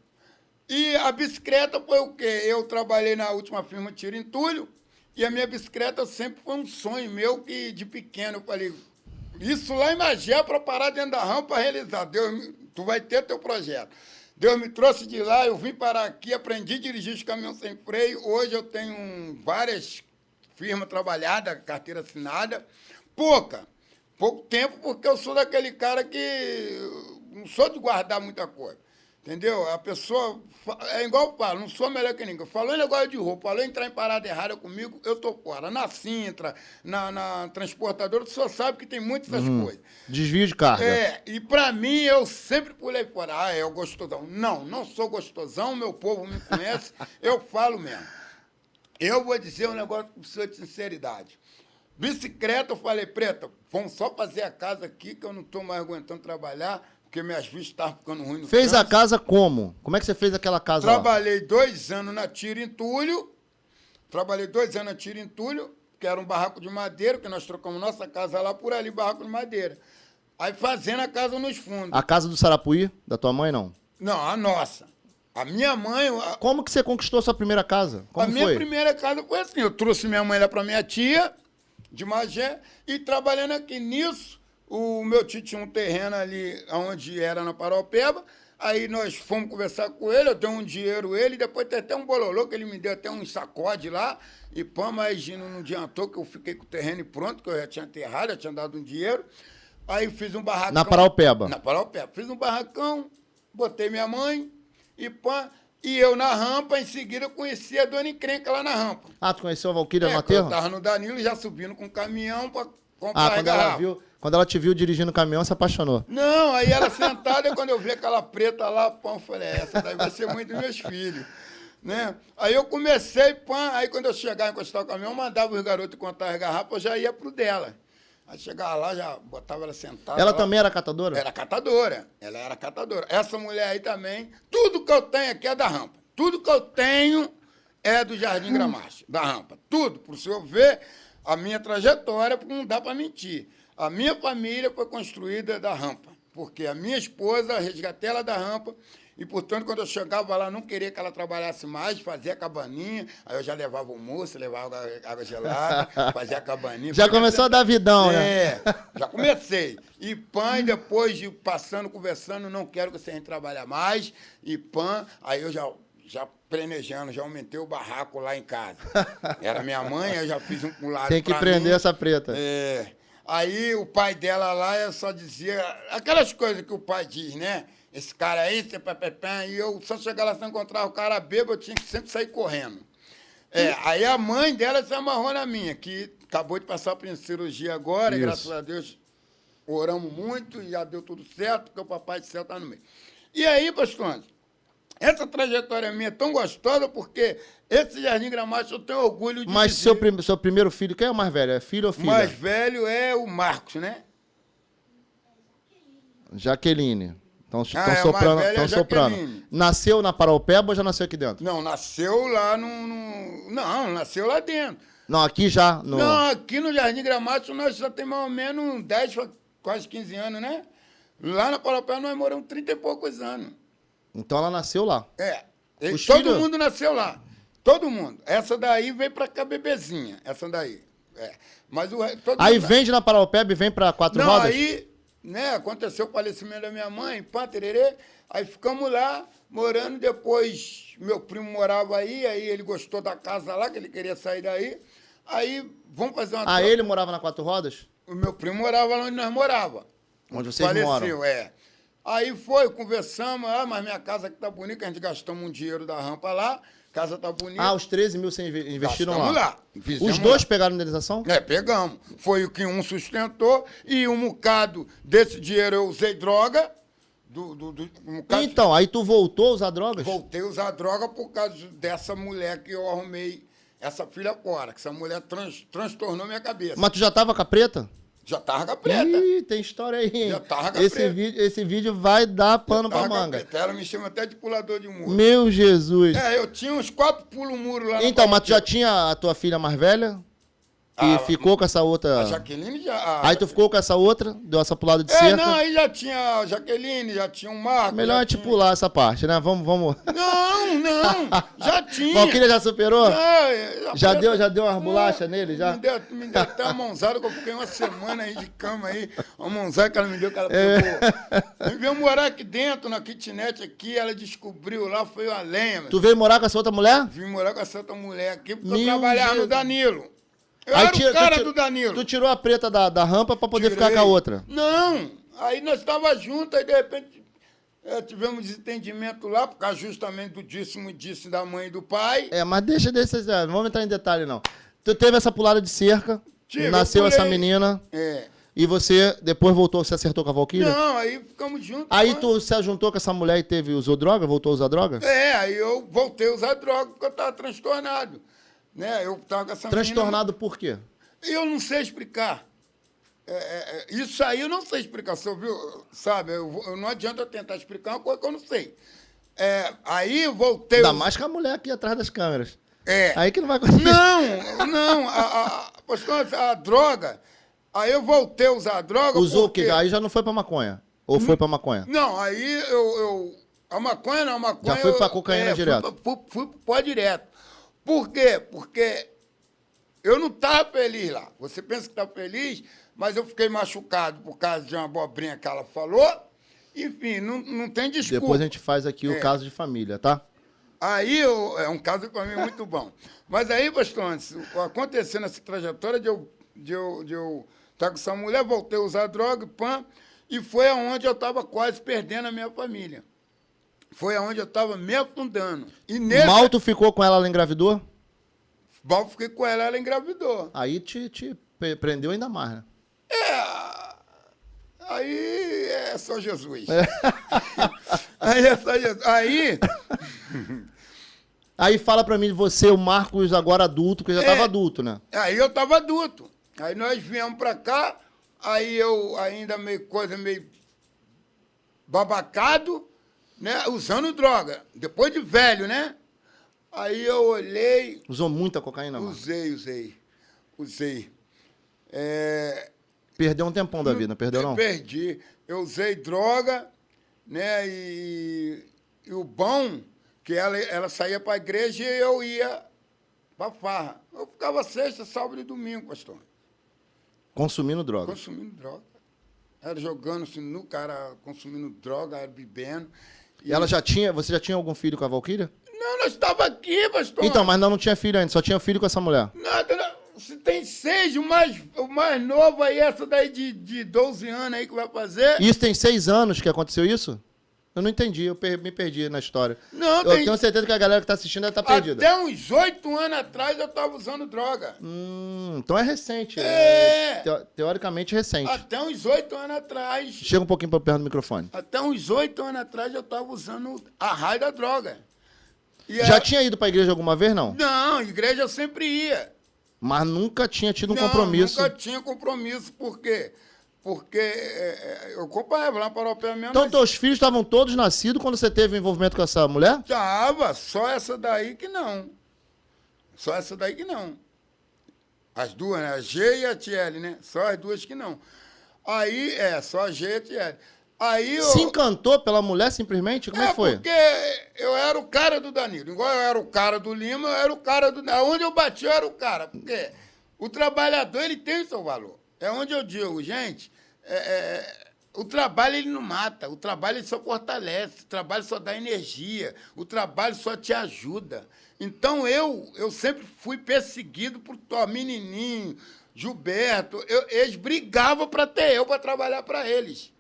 Speaker 2: E a bicicleta foi o quê? Eu trabalhei na última firma Tiro Entulho, e a minha bicicleta sempre foi um sonho meu que, de pequeno, eu falei, isso lá em Magé, para parar dentro da rampa, para realizar. Deus, tu vai ter teu projeto. Deus me trouxe de lá, eu vim parar aqui, aprendi a dirigir os caminhões sem freio. Hoje eu tenho várias firmas trabalhadas, carteira assinada. Pouco tempo, porque eu sou daquele cara que não sou de guardar muita coisa. Entendeu? A pessoa, é igual eu falo, não sou melhor que ninguém. Falou em negócio de roupa, falou em entrar em parada errada comigo, eu tô fora. Na Sintra, na transportadora, o senhor sabe que tem muitas essas coisas.
Speaker 1: Desvio de carga.
Speaker 2: E pra mim, eu sempre pulei fora. É o gostosão. Não sou gostosão, meu povo me conhece, eu falo mesmo. Eu vou dizer um negócio com senhor de sinceridade. Bicicleta, eu falei, Preta, vamos só fazer a casa aqui, que eu não tô mais aguentando trabalhar, porque minhas vistas estavam ficando ruins no
Speaker 1: Fez trânsito. A casa como? Como é que você fez aquela casa
Speaker 2: Trabalhei 2 anos na Tiro Entulho. Que era um barraco de madeira, que nós trocamos nossa casa lá por ali, barraco de madeira. Aí fazendo a casa nos fundos.
Speaker 1: A casa do Sarapuí, da tua mãe, não?
Speaker 2: Não, a nossa. A minha mãe...
Speaker 1: Como que você conquistou a sua primeira casa? Como
Speaker 2: minha primeira casa foi assim, eu trouxe minha mãe lá para minha tia, de Magé, e trabalhando aqui nisso, o meu tio tinha um terreno ali onde era na Paraupeba, aí nós fomos conversar com ele, eu dei um dinheiro ele, depois tem até um bololô que ele me deu até um sacode lá, e pã, mas não adiantou, que eu fiquei com o terreno pronto, que eu já tinha aterrado, já tinha dado um dinheiro, aí fiz um barracão.
Speaker 1: Na Paraupeba?
Speaker 2: Na Paraupeba. Fiz um barracão, botei minha mãe, e pã, e eu na rampa, em seguida eu conheci a dona Encrenca lá na rampa.
Speaker 1: Ah, tu conheceu a Valquíria no aterro?
Speaker 2: Eu tava no Danilo, já subindo com o caminhão para comprar
Speaker 1: quando ela te viu dirigindo o caminhão, se apaixonou.
Speaker 2: Não, aí ela sentada, quando eu vi aquela preta lá, pã, eu falei, essa daí vai ser mãe dos meus filhos. Né? Aí eu comecei, pã, aí quando eu chegava e encostar o caminhão, eu mandava os garotos contar as garrafas, eu já ia pro dela. Aí chegava lá, já botava ela sentada.
Speaker 1: Ela
Speaker 2: lá.
Speaker 1: também era catadora?
Speaker 2: Era catadora. Ela era catadora. Essa mulher aí também, tudo que eu tenho aqui é da rampa. Tudo que eu tenho é do Jardim Gramacho, da rampa. Tudo. Para o senhor ver a minha trajetória, porque não dá para mentir. A minha família foi construída da rampa. Porque a minha esposa, resgatei ela da rampa. E, portanto, quando eu chegava lá, não queria que ela trabalhasse mais, fazia a cabaninha. Aí eu já levava almoço, levava água gelada, fazia a cabaninha.
Speaker 1: Já começou a dar vidão, né?
Speaker 2: É, já comecei. E pã, e depois de passando, conversando, não quero que você entre trabalhar mais. E pã, aí eu já planejando, já aumentei o barraco lá em casa. Era minha mãe, eu já fiz um lado.
Speaker 1: Tem que prender essa preta.
Speaker 2: É. Aí o pai dela lá, eu só dizia aquelas coisas que o pai diz, né? Esse cara aí, esse pepepé, e eu só chegar lá, se eu encontrar o cara bêbado, eu tinha que sempre sair correndo. Aí a mãe dela se amarrou na minha, que acabou de passar por cirurgia agora, e graças a Deus oramos muito e já deu tudo certo, porque o papai do céu está no meio. E aí, pastor, essa trajetória minha é tão gostosa, porque esse Jardim Gramacho eu tenho orgulho de
Speaker 1: Mas
Speaker 2: dizer.
Speaker 1: seu primeiro filho, quem é o mais velho? É filho ou filha?
Speaker 2: O mais velho é o Marcos, né?
Speaker 1: Jaqueline. Estão
Speaker 2: mais
Speaker 1: soprando.
Speaker 2: velha é
Speaker 1: Tão soprando.
Speaker 2: Jaqueline.
Speaker 1: Nasceu na Paraupeba ou já nasceu aqui dentro?
Speaker 2: Não, nasceu lá Não, nasceu lá dentro.
Speaker 1: Não, aqui já. No...
Speaker 2: Não, aqui no Jardim Gramacho nós já temos mais ou menos 10, quase 15 anos, né? Lá na Paraupeba nós moramos 30 e poucos anos.
Speaker 1: Então ela nasceu lá.
Speaker 2: Todo mundo nasceu lá. Todo mundo. Essa daí veio pra cá bebezinha. Essa daí. Mas
Speaker 1: aí vende na Paraupeba e vem pra Quatro
Speaker 2: Não,
Speaker 1: Rodas?
Speaker 2: aí, né, aconteceu o falecimento da minha mãe, pá, tererê. Aí ficamos lá, morando. Depois, meu primo morava aí ele gostou da casa lá, que ele queria sair daí. Aí, vamos fazer uma troca.
Speaker 1: Ele morava na Quatro Rodas?
Speaker 2: O meu primo morava lá onde nós morava.
Speaker 1: Onde vocês
Speaker 2: Faleceu,
Speaker 1: moram?
Speaker 2: Aí conversamos, mas minha casa aqui tá bonita, a gente gastamos um dinheiro da rampa lá, casa tá bonita.
Speaker 1: Os 13 mil vocês investiram
Speaker 2: Gastamos
Speaker 1: lá?
Speaker 2: Fizemos
Speaker 1: Os dois
Speaker 2: lá.
Speaker 1: pegaram indenização?
Speaker 2: Pegamos. Foi o que um sustentou e um bocado desse dinheiro eu usei droga.
Speaker 1: Então, aí tu voltou a usar drogas?
Speaker 2: Voltei a usar droga por causa dessa mulher que eu arrumei, essa filha fora, que essa mulher transtornou minha cabeça.
Speaker 1: Mas tu já tava com a preta?
Speaker 2: Já tava com a preta.
Speaker 1: Ih, tem história aí, hein?
Speaker 2: Já tava com a preta.
Speaker 1: Esse vídeo vai dar pano pra manga.
Speaker 2: Ela me chama até de pulador de muro.
Speaker 1: Meu Jesus.
Speaker 2: Eu tinha uns 4 pulos-muro lá.
Speaker 1: Então, mas tu já tinha a tua filha mais velha? E ficou com essa outra...
Speaker 2: A Jaqueline já...
Speaker 1: Aí tu ficou com essa outra, deu essa pulada de cerca?
Speaker 2: Não, aí já tinha a Jaqueline, já tinha um Marco.
Speaker 1: Melhor a gente pular essa parte, né? Vamos...
Speaker 2: Não, já tinha.
Speaker 1: Valquíria já superou? Já
Speaker 2: preta...
Speaker 1: deu umas bolachas nele, já?
Speaker 2: Me deu até uma mãozada, que eu fiquei uma semana aí de cama aí. Uma mãozada que ela me deu, que ela pegou. Me veio morar aqui dentro, na kitnet aqui, ela descobriu lá, foi uma lenha.
Speaker 1: Tu veio morar com essa outra mulher?
Speaker 2: Vim morar com essa outra mulher aqui, porque eu trabalhava no Danilo. Eu
Speaker 1: aí
Speaker 2: era o cara do Danilo.
Speaker 1: Tu tirou a preta da rampa pra poder ficar com a outra?
Speaker 2: Não, aí nós estávamos juntos, aí de repente tivemos desentendimento lá, por causa justamente do disse da mãe e do pai.
Speaker 1: Mas deixa desses, não vamos entrar em detalhe não. Tu teve essa pulada de cerca,
Speaker 2: Tive,
Speaker 1: nasceu essa menina, e você depois voltou, se acertou com a Valquíria?
Speaker 2: Não, aí ficamos juntos.
Speaker 1: Aí tu se juntou com essa mulher e usou droga, voltou a usar droga?
Speaker 2: Aí eu voltei a usar droga, porque eu estava transtornado. Né? Eu tava com essa
Speaker 1: transtornado
Speaker 2: menina,
Speaker 1: por quê?
Speaker 2: Eu não sei explicar. Isso aí eu não sei explicar, você viu? Sabe? Eu não adianta eu tentar explicar uma coisa que eu não sei. Aí eu voltei...
Speaker 1: Ainda mais com a mulher aqui atrás das câmeras. Aí que não vai acontecer.
Speaker 2: Não. A droga... Aí eu voltei a usar a droga.
Speaker 1: Usou o quê? Aí já não foi pra maconha? Ou foi pra maconha?
Speaker 2: Não, aí a maconha não, a maconha...
Speaker 1: Já foi pra cocaína direto?
Speaker 2: Fui pro pó direto. Por quê? Porque eu não estava feliz lá. Você pensa que está feliz, mas eu fiquei machucado por causa de uma abobrinha que ela falou. Enfim, não tem desculpa.
Speaker 1: Depois a gente faz aqui o caso de família, tá?
Speaker 2: Aí é um caso para mim muito bom. Mas aí, pastor, acontecendo essa trajetória de eu estar com essa mulher, voltei a usar droga, e foi aonde eu estava quase perdendo a minha família. Foi aonde eu estava me afundando. E
Speaker 1: Mal tu ficou com ela, ela engravidou?
Speaker 2: Mal fiquei com ela, ela engravidou.
Speaker 1: Aí te prendeu ainda mais, né?
Speaker 2: Aí é só Jesus. Aí é só Jesus.
Speaker 1: Aí fala pra mim de você, o Marcos, agora adulto, porque já tava adulto, né?
Speaker 2: Aí eu tava adulto. Aí nós viemos pra cá, Aí eu ainda meio babacado, né? Usando droga. Depois de velho, né? Aí eu olhei...
Speaker 1: Usou muita cocaína, mano?
Speaker 2: Usei.
Speaker 1: Perdeu um tempão da vida, perdeu não?
Speaker 2: Perdi. Eu usei droga, né? E o bom, que ela saía para a igreja e eu ia para farra. Eu ficava sexta, sábado e domingo, pastor.
Speaker 1: Consumindo droga?
Speaker 2: Consumindo droga. Era jogando sinuca, era consumindo droga, era bebendo.
Speaker 1: E você já tinha algum filho com a Valquíria?
Speaker 2: Não, nós estávamos aqui, pastor.
Speaker 1: Então, mas não tinha filho ainda, só tinha filho com essa mulher.
Speaker 2: Nada, não. Se tem 6, o mais novo aí, essa daí de 12 anos aí que vai fazer.
Speaker 1: Isso tem 6 anos que aconteceu isso? Eu não entendi, me perdi na história.
Speaker 2: Não,
Speaker 1: eu tenho certeza que a galera que está assistindo deve estar perdida.
Speaker 2: Até uns 8 anos atrás eu estava usando droga.
Speaker 1: Então é recente. Teoricamente recente.
Speaker 2: Até uns 8 anos atrás.
Speaker 1: Chega um pouquinho para perto do microfone.
Speaker 2: Até uns 8 anos atrás eu estava usando a raia da droga.
Speaker 1: Já tinha ido para a igreja alguma vez, não?
Speaker 2: Não, igreja eu sempre ia.
Speaker 1: Mas nunca tinha tido um compromisso?
Speaker 2: Nunca tinha compromisso. Por quê? Porque eu acompanhava lá na paróquia mesmo.
Speaker 1: Então, teus filhos estavam todos nascidos quando você teve envolvimento com essa mulher?
Speaker 2: Tava, só essa daí que não. Só essa daí que não. As duas, né? A G e a Tiele, né? Só as duas que não. Aí, só a G e a Tiele. Aí
Speaker 1: Se encantou pela mulher simplesmente? Como é que foi?
Speaker 2: Porque eu era o cara do Danilo. Igual eu era o cara do Lima, eu era o cara do... Onde eu bati, eu era o cara. Porque o trabalhador, ele tem o seu valor. É onde eu digo, gente, o trabalho ele não mata, o trabalho ele só fortalece, o trabalho só dá energia, o trabalho só te ajuda. Então eu sempre fui perseguido por menininho, Gilberto, eles brigavam para ter eu para trabalhar para eles.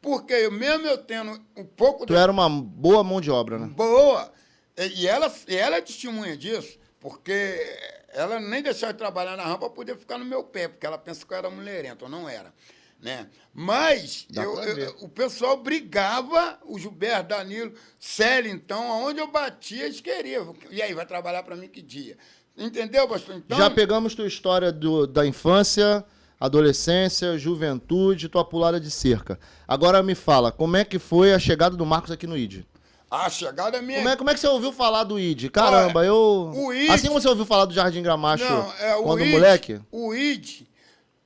Speaker 2: Porque mesmo eu tendo um pouco...
Speaker 1: Tu era uma boa mão de obra, né?
Speaker 2: Boa. E ela é testemunha disso, porque ela nem deixava de trabalhar na rampa para poder ficar no meu pé, porque ela pensa que eu era mulherento, eu não era. Né? Mas o pessoal brigava, o Gilberto, Danilo, Célio, então, aonde eu batia, eles queriam. E aí, vai trabalhar para mim que dia? Entendeu, pastor? Então,
Speaker 1: já pegamos tua história da infância, adolescência, juventude, tua pulada de cerca. Agora me fala, como é que foi a chegada do Marcos aqui no ID?
Speaker 2: A chegada minha...
Speaker 1: Como é que você ouviu falar do ID? Caramba,
Speaker 2: o ID...
Speaker 1: Assim como você ouviu falar do Jardim Gramacho quando
Speaker 2: ID,
Speaker 1: moleque?
Speaker 2: O ID,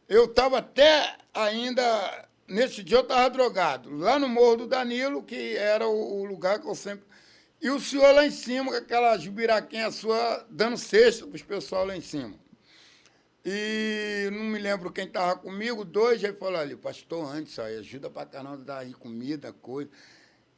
Speaker 2: eu estava até ainda... Nesse dia eu estava drogado. Lá no Morro do Danilo, que era o lugar que eu sempre... E o senhor lá em cima, com aquela jubiraquinha sua, dando cesta para os pessoal lá em cima. E não me lembro quem estava comigo, 2, aí falou ali, pastor Anderson, aí ajuda para caramba, dar aí comida, coisa.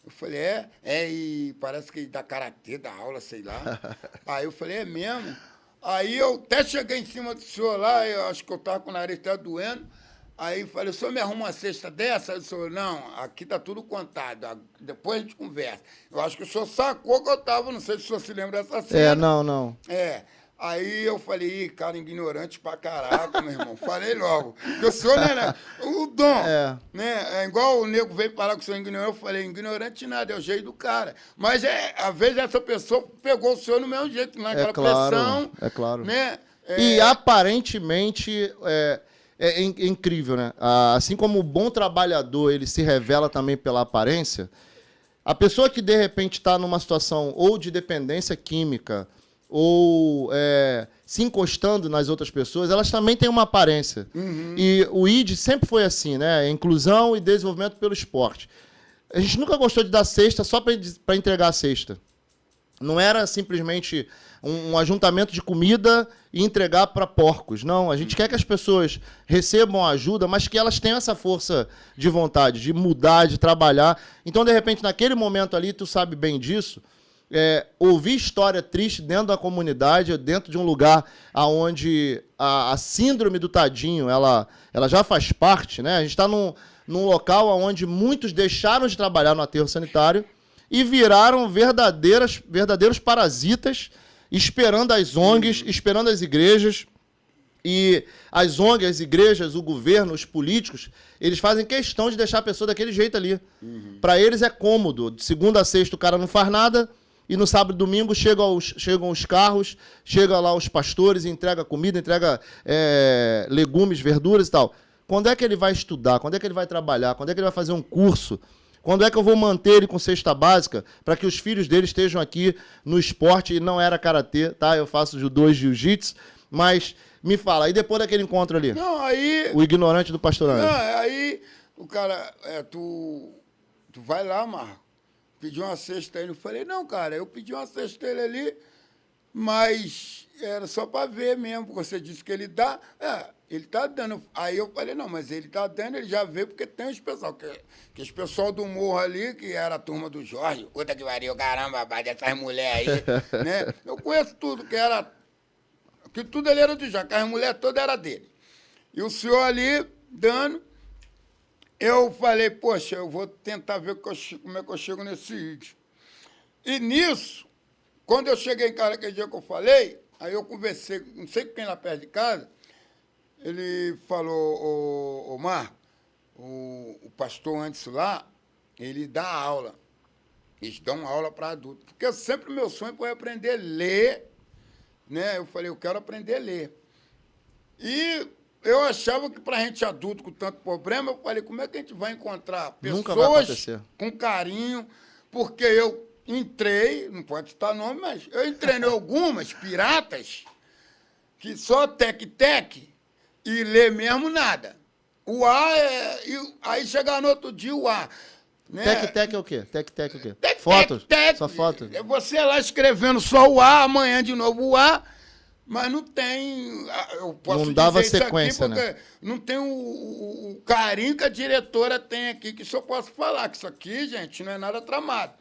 Speaker 2: Eu falei, e parece que dá karatê, dá aula, sei lá. Aí eu falei, é mesmo? Aí eu até cheguei em cima do senhor lá, eu acho que eu estava com o nariz até doendo. Aí eu falei, o senhor me arruma uma cesta dessa? Aí o senhor, não, aqui está tudo contado, depois a gente conversa. Eu acho que o senhor sacou que eu estava, não sei se o senhor se lembra dessa cena.
Speaker 1: Não.
Speaker 2: Aí eu falei, cara, ignorante pra caraca, meu irmão. Falei logo. Porque o senhor, né? O dom. Né? É igual o nego veio falar que o senhor é ignorante. Eu falei, ignorante nada, é o jeito do cara. Mas, às vezes, essa pessoa pegou o senhor no mesmo jeito, naquela pressão.
Speaker 1: É claro.
Speaker 2: Né?
Speaker 1: E, aparentemente, é incrível, né? Assim como o bom trabalhador, ele se revela também pela aparência, a pessoa que, de repente, está numa situação ou de dependência química, ou se encostando nas outras pessoas, elas também têm uma aparência.
Speaker 2: Uhum.
Speaker 1: E o ID sempre foi assim, né? Inclusão e desenvolvimento pelo esporte. A gente nunca gostou de dar cesta só para entregar a cesta. Não era simplesmente um ajuntamento de comida e entregar para porcos. Não, a gente quer que as pessoas recebam ajuda, mas que elas tenham essa força de vontade, de mudar, de trabalhar. Então, de repente, naquele momento ali, tu sabe bem disso, ouvir história triste dentro da comunidade, dentro de um lugar onde a síndrome do tadinho ela já faz parte, né? A gente está num local onde muitos deixaram de trabalhar no aterro sanitário e viraram verdadeiros parasitas, esperando as ONGs, esperando as igrejas. E as ONGs, as igrejas, o governo, os políticos, eles fazem questão de deixar a pessoa daquele jeito ali. Uhum. Para eles é cômodo. De segunda a sexta o cara não faz nada, e no sábado e domingo chegam os carros, chegam lá os pastores, entrega comida, entrega legumes, verduras e tal. Quando é que ele vai estudar? Quando é que ele vai trabalhar? Quando é que ele vai fazer um curso? Quando é que eu vou manter ele com cesta básica para que os filhos dele estejam aqui no esporte? E não era karatê, tá? Eu faço judô e jiu-jitsu, mas me fala, e depois daquele encontro ali?
Speaker 2: Não, aí...
Speaker 1: O ignorante do pastor Ângelo.
Speaker 2: Não, aí o cara, tu vai lá, Marco, pediu uma cesta a ele. Eu falei, não, cara, eu pedi uma cesta a ele ali, mas era só para ver mesmo, porque você disse que ele dá. Ele tá dando. Aí eu falei, não, mas ele tá dando, ele já vê, porque tem os pessoal, que os pessoal do morro ali, que era a turma do Jorge, puta que pariu, caramba, rapaz, dessas mulheres aí, né? Eu conheço tudo, que tudo ali era do Jorge, que as mulheres todas eram dele. E o senhor ali, dando, eu falei, poxa, eu vou tentar ver como é que eu chego nesse ID. E nisso, quando eu cheguei em casa, aquele dia que eu falei, aí eu conversei, não sei com quem lá perto de casa, ele falou, ô Marco, o pastor antes lá, ele dá aula. Eles dão aula para adultos. Porque sempre o meu sonho foi aprender a ler, né? Eu falei, eu quero aprender a ler. E eu achava que para a gente adulto com tanto problema, eu falei, como é que a gente vai encontrar
Speaker 1: Nunca vai
Speaker 2: pessoas
Speaker 1: acontecer.
Speaker 2: com carinho? Porque eu entrei, não pode citar nome, mas eu entrei em algumas piratas que só tec-tec e ler mesmo nada. O A aí chegar no outro dia o A. Né?
Speaker 1: Tec-tec é o quê? Tec-tec é o quê?
Speaker 2: Tec,
Speaker 1: Fotos?
Speaker 2: tec,
Speaker 1: Só fotos?
Speaker 2: É você lá escrevendo só o A, amanhã de novo o A, mas não tem... Eu posso
Speaker 1: Não dava
Speaker 2: dizer
Speaker 1: sequência,
Speaker 2: isso aqui, porque
Speaker 1: né?
Speaker 2: não tem o carinho que a diretora tem aqui, que só posso falar, que isso aqui, gente, não é nada tramado.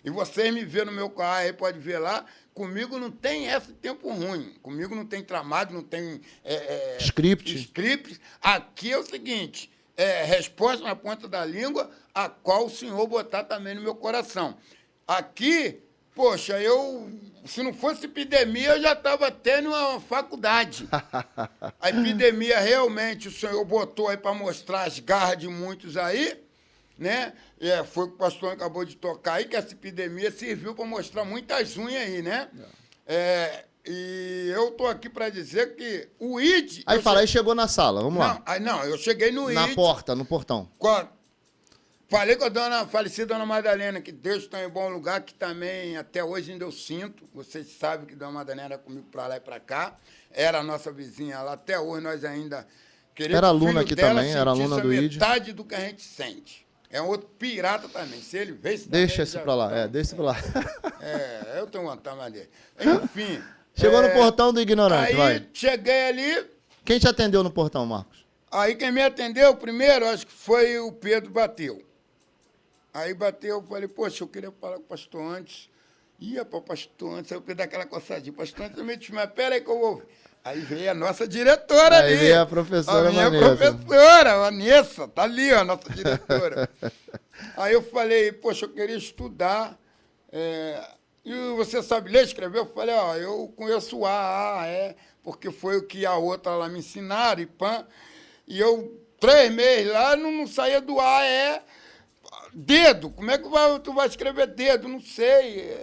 Speaker 2: E vocês me vêem no meu carro aí, pode ver lá, comigo não tem esse tempo ruim. Comigo não tem tramado, não tem...
Speaker 1: Script.
Speaker 2: Aqui é o seguinte, resposta na ponta da língua, a qual o senhor botar também no meu coração. Aqui, poxa, se não fosse epidemia, eu já estava tendo uma faculdade. A epidemia, realmente, o senhor botou aí para mostrar as garras de muitos aí, né? Foi o que o pastor acabou de tocar aí, que essa epidemia serviu para mostrar muitas unhas aí, né? E eu estou aqui para dizer que o ID...
Speaker 1: Aí fala, aí chegou na sala, vamos lá.
Speaker 2: Não, eu cheguei no ID...
Speaker 1: Na porta, no portão.
Speaker 2: Falei com a falecida dona Madalena, que Deus está em bom lugar, que também até hoje ainda eu sinto. Vocês sabem que dona Madalena era comigo para lá e para cá. Era a nossa vizinha lá. Até hoje nós ainda queremos.
Speaker 1: Era aluna aqui também, era aluna do ID.
Speaker 2: Metade do que a gente sente. É um outro pirata também. Se ele vê isso
Speaker 1: Deixa isso para lá, deixa isso para lá.
Speaker 2: Eu tenho vontade mais dele. Enfim.
Speaker 1: Chegou no portão do ignorante,
Speaker 2: aí,
Speaker 1: vai.
Speaker 2: Cheguei ali.
Speaker 1: Quem te atendeu no portão, Marcos?
Speaker 2: Aí quem me atendeu primeiro, acho que foi o Pedro Bateu. Aí bateu, eu falei, poxa, eu queria falar com o pastor antes. Ia para o pastor antes, aí eu pedi aquela coçadinha. Pastor antes, eu me disse, mas pera aí que eu vou... Aí veio a nossa diretora ali.
Speaker 1: Aí veio a professora
Speaker 2: Vanessa. A minha
Speaker 1: Vanessa.
Speaker 2: professora, Vanessa, tá ali, ó, a nossa diretora. Aí eu falei, poxa, eu queria estudar. E você sabe ler, escrever? Eu falei, ó, eu conheço o A, porque foi o que a outra lá me ensinaram, e pã. E eu, 3 meses lá, não saía do A, dedo. Como é que tu vai escrever dedo? Não sei.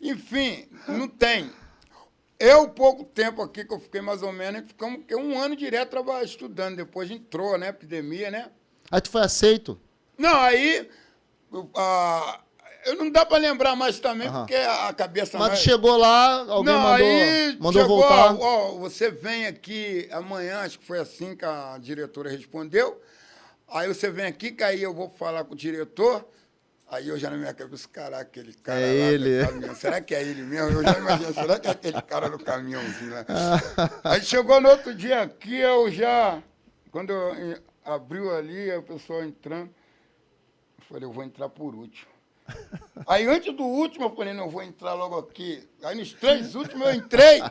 Speaker 2: Enfim, não tem. Pouco tempo aqui que eu fiquei mais ou menos, ficamos 1 ano direto estudando. Depois entrou, né, epidemia, né?
Speaker 1: Aí tu foi aceito?
Speaker 2: Não, aí... eu não dá para lembrar mais também, porque a cabeça...
Speaker 1: Mas tu chegou lá, alguém mandou
Speaker 2: chegou,
Speaker 1: voltar?
Speaker 2: Você vem aqui amanhã, acho que foi assim que a diretora respondeu. Aí você vem aqui, que aí eu vou falar com o diretor. Aí eu já na minha cabeça, caraca, aquele cara lá
Speaker 1: ele.
Speaker 2: do caminhão, será que é ele mesmo? Eu já imagino, será que é aquele cara no caminhãozinho lá? Aí chegou no outro dia aqui, quando abriu ali, aí o pessoal entrando, eu falei, eu vou entrar por último. Aí antes do último, eu falei, não, eu vou entrar logo aqui. Aí nos 3 últimos eu entrei.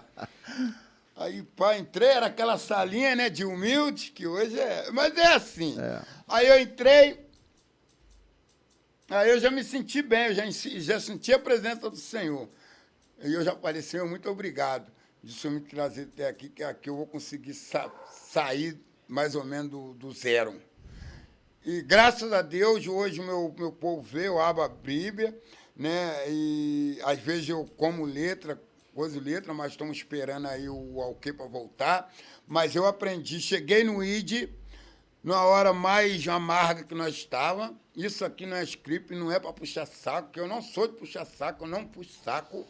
Speaker 2: Aí, pá, entrei, era aquela salinha, né, de humilde, que hoje é... Mas é assim. Aí eu entrei, aí eu já me senti bem, eu já senti a presença do Senhor. E eu já falei, Senhor, muito obrigado de o Senhor me trazer até aqui, que aqui eu vou conseguir sair mais ou menos do zero. E graças a Deus, hoje o meu povo vê, eu abro a Bíblia, né, e às vezes eu como letra, mas estamos esperando aí o Alquê para voltar. Mas eu aprendi, cheguei no ID, numa hora mais amarga que nós estávamos. Isso aqui não é script, não é para puxar saco, que eu não sou de puxar saco, eu não puxo saco.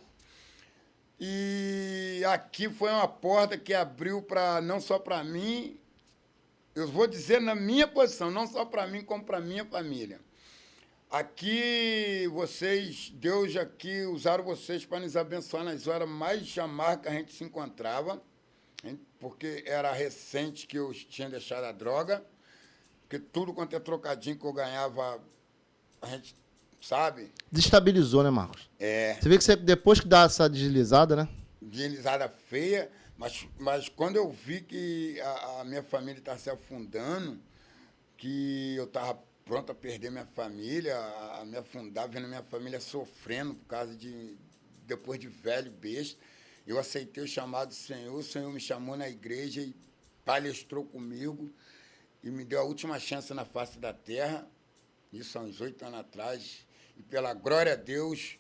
Speaker 2: E aqui foi uma porta que abriu para não só para mim, eu vou dizer na minha posição, não só para mim, como para minha família. Aqui, Deus aqui usaram vocês para nos abençoar nas horas mais amargas que a gente se encontrava, porque era recente que eu tinha deixado a droga, porque tudo quanto é trocadinho que eu ganhava, a gente sabe?
Speaker 1: Desestabilizou, né, Marcos?
Speaker 2: É.
Speaker 1: Você vê que depois que dá essa deslizada, né?
Speaker 2: Deslizada feia, mas quando eu vi que a minha família estava se afundando, que eu estava pronto a perder minha família, a me afundar, vendo minha família sofrendo por causa depois de velho, besta, eu aceitei o chamado do Senhor, o Senhor me chamou na igreja e palestrou comigo e me deu a última chance na face da terra, isso há uns 8 anos atrás, e pela glória a Deus,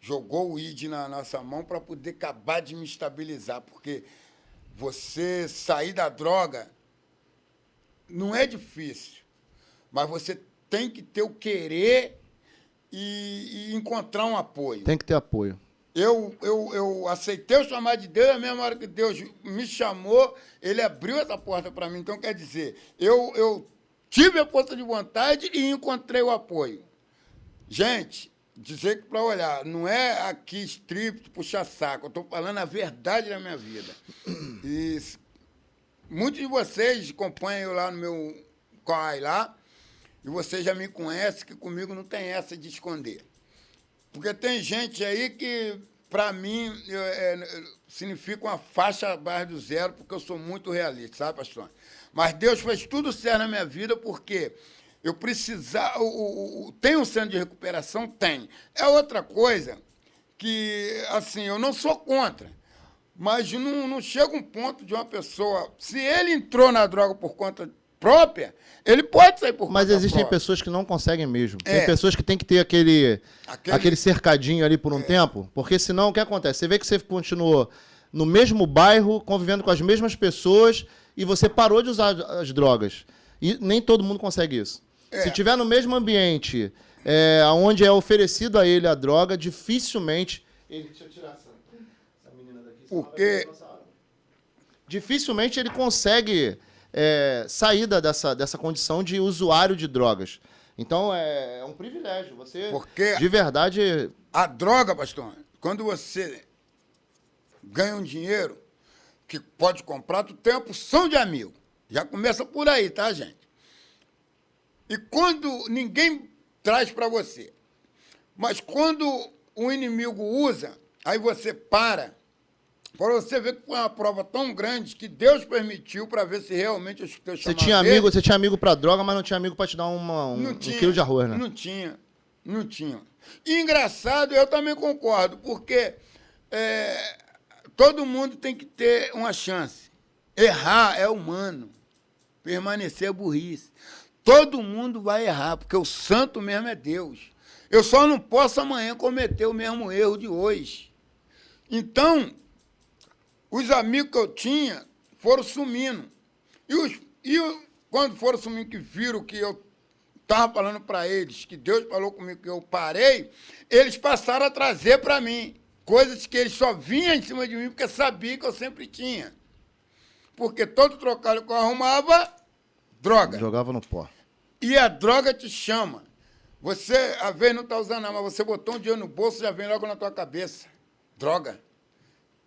Speaker 2: jogou o ID na nossa mão para poder acabar de me estabilizar, porque você sair da droga não é difícil, mas você tem que ter o querer e encontrar um apoio.
Speaker 1: Tem que ter apoio.
Speaker 2: Eu aceitei o chamado de Deus, a mesma hora que Deus me chamou, ele abriu essa porta para mim. Então, quer dizer, eu tive a força de vontade e encontrei o apoio. Gente, dizer que para olhar, não é aqui strip, puxar saco, eu estou falando a verdade da minha vida. E muitos de vocês acompanham eu lá no meu corre lá, e vocês já me conhecem que comigo não tem essa de esconder. Porque tem gente aí que, para mim, significa uma faixa abaixo do zero, porque eu sou muito realista, sabe, pastor? Mas Deus fez tudo certo na minha vida, porque eu precisava... Tem um centro de recuperação? Tem. É outra coisa que, assim, eu não sou contra, mas não chega um ponto de uma pessoa... Se ele entrou na droga por conta própria, ele pode sair por conta
Speaker 1: Mas existem
Speaker 2: própria.
Speaker 1: pessoas que não conseguem mesmo. Tem pessoas que tem que ter aquele cercadinho ali por um tempo, porque senão o que acontece? Você vê que você continuou no mesmo bairro, convivendo com as mesmas pessoas, e você parou de usar as drogas. E nem todo mundo consegue isso. Se tiver no mesmo ambiente, onde é oferecido a ele a droga, dificilmente... Deixa eu tirar essa menina daqui.
Speaker 2: Porque...
Speaker 1: Dificilmente ele consegue... saída dessa condição de usuário de drogas. Então, é um privilégio. Você,
Speaker 2: porque
Speaker 1: de verdade...
Speaker 2: A droga, pastor, quando você ganha um dinheiro que pode comprar, tu tem uma porção de amigo. Já começa por aí, tá, gente? E quando ninguém traz para você, mas quando o inimigo usa, aí você para você ver que foi uma prova tão grande que Deus permitiu para ver se realmente os teus
Speaker 1: Você tinha amigo para droga, mas não tinha amigo para te dar um quilo de arroz, né?
Speaker 2: Não tinha. E engraçado, eu também concordo, porque todo mundo tem que ter uma chance. Errar é humano, permanecer é burrice. Todo mundo vai errar, porque o santo mesmo é Deus. Eu só não posso amanhã cometer o mesmo erro de hoje. Então... Os amigos que eu tinha foram sumindo. Quando foram sumindo, que viram que eu estava falando para eles, que Deus falou comigo que eu parei, eles passaram a trazer para mim coisas que eles só vinham em cima de mim porque sabiam que eu sempre tinha. Porque todo trocado que eu arrumava, droga.
Speaker 1: Jogava no pó.
Speaker 2: E a droga te chama. Você, às vezes, não está usando nada, mas você botou um dinheiro no bolso, já vem logo na tua cabeça. Droga.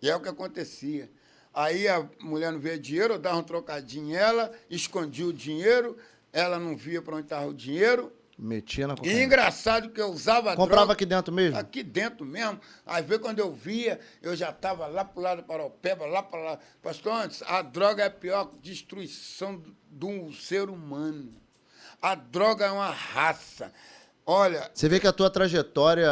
Speaker 2: E é o que acontecia. Aí a mulher não via dinheiro, eu dava um trocadinho em ela, escondia o dinheiro, ela não via para onde estava o dinheiro.
Speaker 1: Metia na cocaína.
Speaker 2: E engraçado que eu usava
Speaker 1: Comprava droga, aqui dentro mesmo?
Speaker 2: Aqui dentro mesmo. Às vezes, quando eu via, eu já estava lá para o lado do Paraupeba, lá para lá. Pastor, antes, a droga é a pior destruição do ser humano. A droga é uma raça. Olha...
Speaker 1: Você vê que a tua trajetória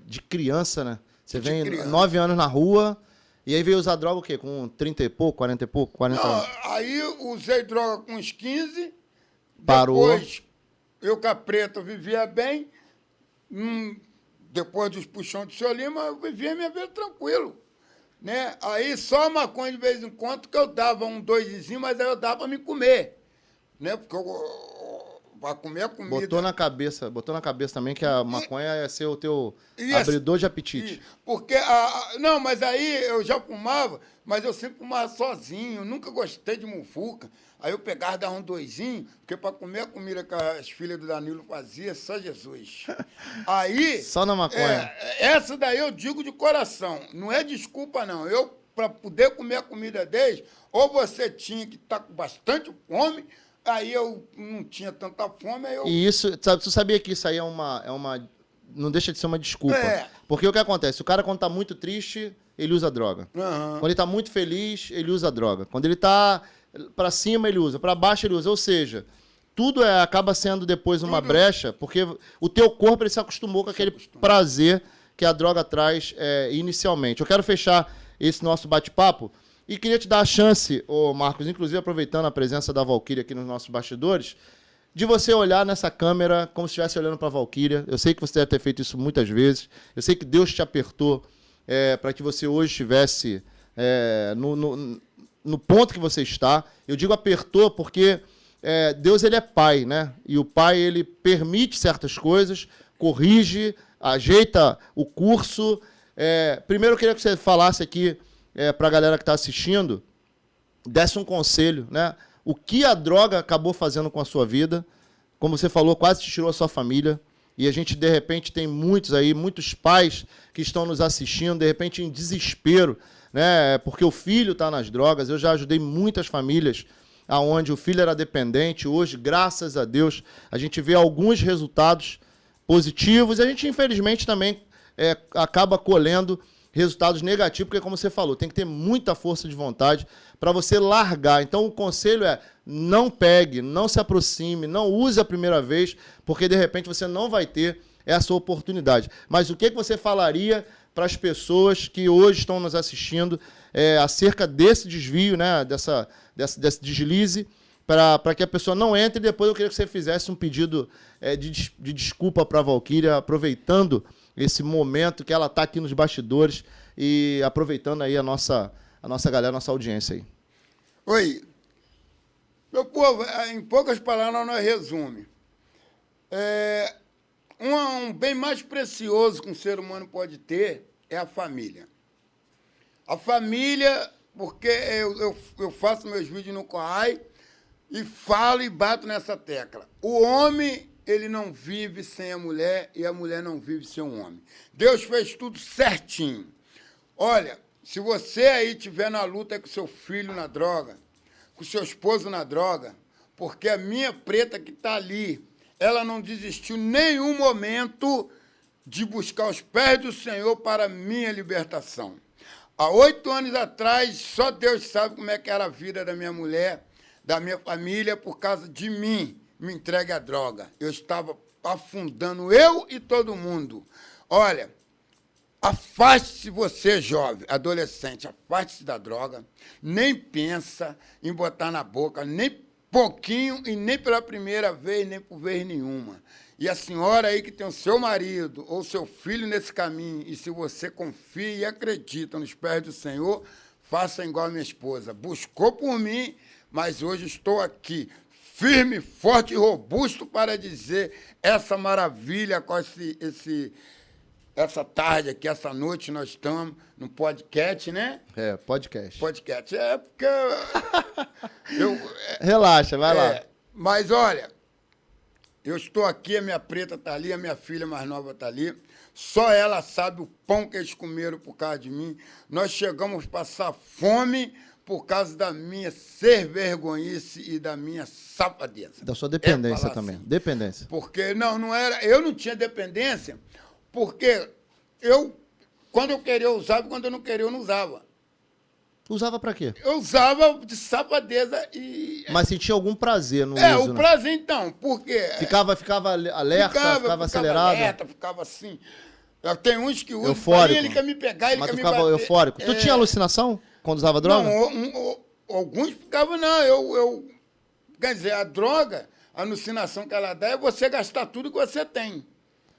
Speaker 1: de criança, né? Você vem 9 anos na rua, e aí veio usar droga o quê? Com 30 e pouco, 40 e pouco, 40 anos?
Speaker 2: Aí usei droga com uns 15.
Speaker 1: Parou.
Speaker 2: Depois, eu com a preta vivia bem. Depois dos puxões do Senhor Lima, eu vivia minha vida tranquilo. Né? Aí só maconha de vez em quando, que eu dava um doizinho, mas aí eu dava para me comer. né? Porque para comer a comida...
Speaker 1: Botou na cabeça também que a maconha ia ser o teu abridor de apetite.
Speaker 2: Porque, não, mas aí eu já fumava, mas eu sempre fumava sozinho, nunca gostei de mufuca. Aí eu pegava, dava um doisinho, porque para comer a comida que as filhas do Danilo faziam, só Jesus. Aí...
Speaker 1: Só na maconha.
Speaker 2: Essa daí eu digo de coração, não é desculpa, não. Eu, para poder comer a comida deles, ou você tinha que estar com bastante fome, aí eu não tinha tanta fome, aí eu...
Speaker 1: E isso, sabe, tu sabia que isso aí é uma não deixa de ser uma desculpa. Porque o que acontece? O cara, quando tá muito triste, ele usa droga.
Speaker 2: Uhum.
Speaker 1: Quando ele tá muito feliz, ele usa droga. Quando ele tá pra cima, ele usa. Pra baixo, ele usa. Ou seja, tudo acaba sendo depois uma brecha, porque o teu corpo ele se acostumou com aquele prazer que a droga traz inicialmente. Eu quero fechar esse nosso bate-papo e queria te dar a chance, Marcos, inclusive aproveitando a presença da Valquíria aqui nos nossos bastidores, de você olhar nessa câmera como se estivesse olhando para a Valquíria. Eu sei que você deve ter feito isso muitas vezes. Eu sei que Deus te apertou para que você hoje estivesse no ponto que você está. Eu digo apertou porque Deus ele é pai, né? E o pai ele permite certas coisas, corrige, ajeita o curso. Primeiro eu queria que você falasse aqui para a galera que está assistindo, desse um conselho, né? O que a droga acabou fazendo com a sua vida. Como você falou, quase te tirou a sua família. E a gente, de repente, tem muitos pais que estão nos assistindo, de repente, em desespero, né? Porque o filho está nas drogas. Eu já ajudei muitas famílias onde o filho era dependente. Hoje, graças a Deus, a gente vê alguns resultados positivos. E a gente, infelizmente, também acaba colhendo resultados negativos, porque, como você falou, tem que ter muita força de vontade para você largar. Então, o conselho é: não pegue, não se aproxime, não use a primeira vez, porque, de repente, você não vai ter essa oportunidade. Mas o que você falaria para as pessoas que hoje estão nos assistindo acerca desse desvio, né, desse deslize, para que a pessoa não entre? E depois eu queria que você fizesse um pedido de desculpa para a Valquíria, aproveitando esse momento que ela está aqui nos bastidores e aproveitando aí a nossa galera, a nossa audiência aí.
Speaker 2: Oi. Meu povo, em poucas palavras nós resume. Um bem mais precioso que um ser humano pode ter é a família. A família, porque eu faço meus vídeos no Corrai e falo e bato nessa tecla. O homem, ele não vive sem a mulher e a mulher não vive sem o homem. Deus fez tudo certinho. Olha, se você aí estiver na luta com seu filho na droga, com seu esposo na droga, porque a minha preta que está ali, ela não desistiu em nenhum momento de buscar os pés do Senhor para a minha libertação. Há 8 anos atrás, só Deus sabe como é que era a vida da minha mulher, da minha família, por causa de mim, me entregue à droga. Eu estava afundando, eu e todo mundo. Olha, afaste-se você, jovem, adolescente, afaste-se da droga, nem pensa em botar na boca, nem pouquinho e nem pela primeira vez, nem por vez nenhuma. E a senhora aí que tem o seu marido ou seu filho nesse caminho, e se você confia e acredita nos pés do Senhor, faça igual a minha esposa. Buscou por mim, mas hoje estou aqui, firme, forte e robusto para dizer essa maravilha com essa tarde aqui, essa noite nós estamos no podcast, né?
Speaker 1: Podcast.
Speaker 2: Podcast. Porque
Speaker 1: Relaxa, vai lá.
Speaker 2: Mas, olha, eu estou aqui, a minha preta está ali, a minha filha mais nova está ali. Só ela sabe o pão que eles comeram por causa de mim. Nós chegamos a passar fome por causa da minha ser-vergonhice e da minha safadeza.
Speaker 1: Da sua dependência também. Assim. Dependência.
Speaker 2: Porque não era... Eu não tinha dependência, porque quando eu queria, eu usava, e quando eu não queria, eu não usava.
Speaker 1: Usava pra quê?
Speaker 2: Eu usava de safadeza e...
Speaker 1: Mas sentia algum prazer no uso,
Speaker 2: o prazer, então, porque...
Speaker 1: Ficava alerta, ficava acelerado?
Speaker 2: Ficava assim. Tem uns que usam,
Speaker 1: eufórico.
Speaker 2: Ele quer me pegar, ele quer me bater.
Speaker 1: Mas tu ficava eufórico. Tu tinha alucinação quando usava droga?
Speaker 2: Não, alguns ficavam, não. Quer dizer, a droga, a alucinação que ela dá é você gastar tudo que você tem.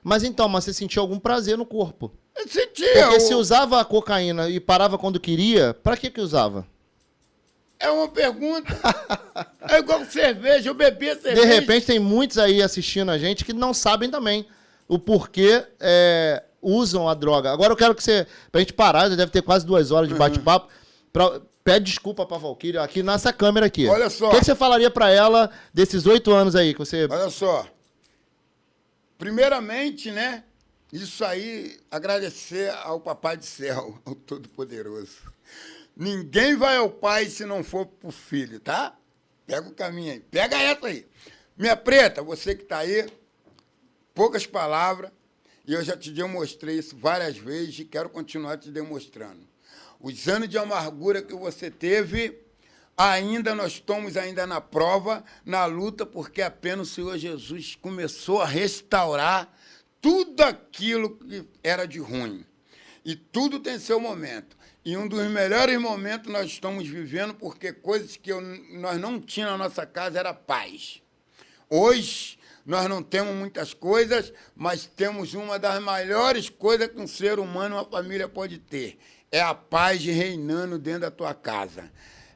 Speaker 1: Mas então, você sentia algum prazer no corpo?
Speaker 2: Eu sentia.
Speaker 1: Porque se usava a cocaína e parava quando queria, pra que usava?
Speaker 2: É uma pergunta. É igual cerveja, eu bebia cerveja.
Speaker 1: De repente tem muitos aí assistindo a gente que não sabem também o porquê usam a droga. Agora eu quero que você, pra gente parar, já deve ter quase 2 horas de bate-papo, pede desculpa pra Valquíria, aqui nessa câmera aqui.
Speaker 2: Olha só.
Speaker 1: O que você falaria pra ela desses 8 anos aí que você...
Speaker 2: Olha só. Primeiramente, né? Isso aí, agradecer ao Papai do Céu, ao Todo-Poderoso. Ninguém vai ao Pai se não for pro filho, tá? Pega o caminho aí. Pega essa aí. Minha preta, você que tá aí, poucas palavras, e eu já te demonstrei isso várias vezes e quero continuar te demonstrando. Os anos de amargura que você teve, ainda nós estamos ainda na prova, na luta, porque apenas o Senhor Jesus começou a restaurar tudo aquilo que era de ruim. E tudo tem seu momento. E um dos melhores momentos nós estamos vivendo, porque coisas que nós não tínhamos na nossa casa era paz. Hoje, nós não temos muitas coisas, mas temos uma das maiores coisas que um ser humano, uma família pode ter. É a paz reinando dentro da tua casa.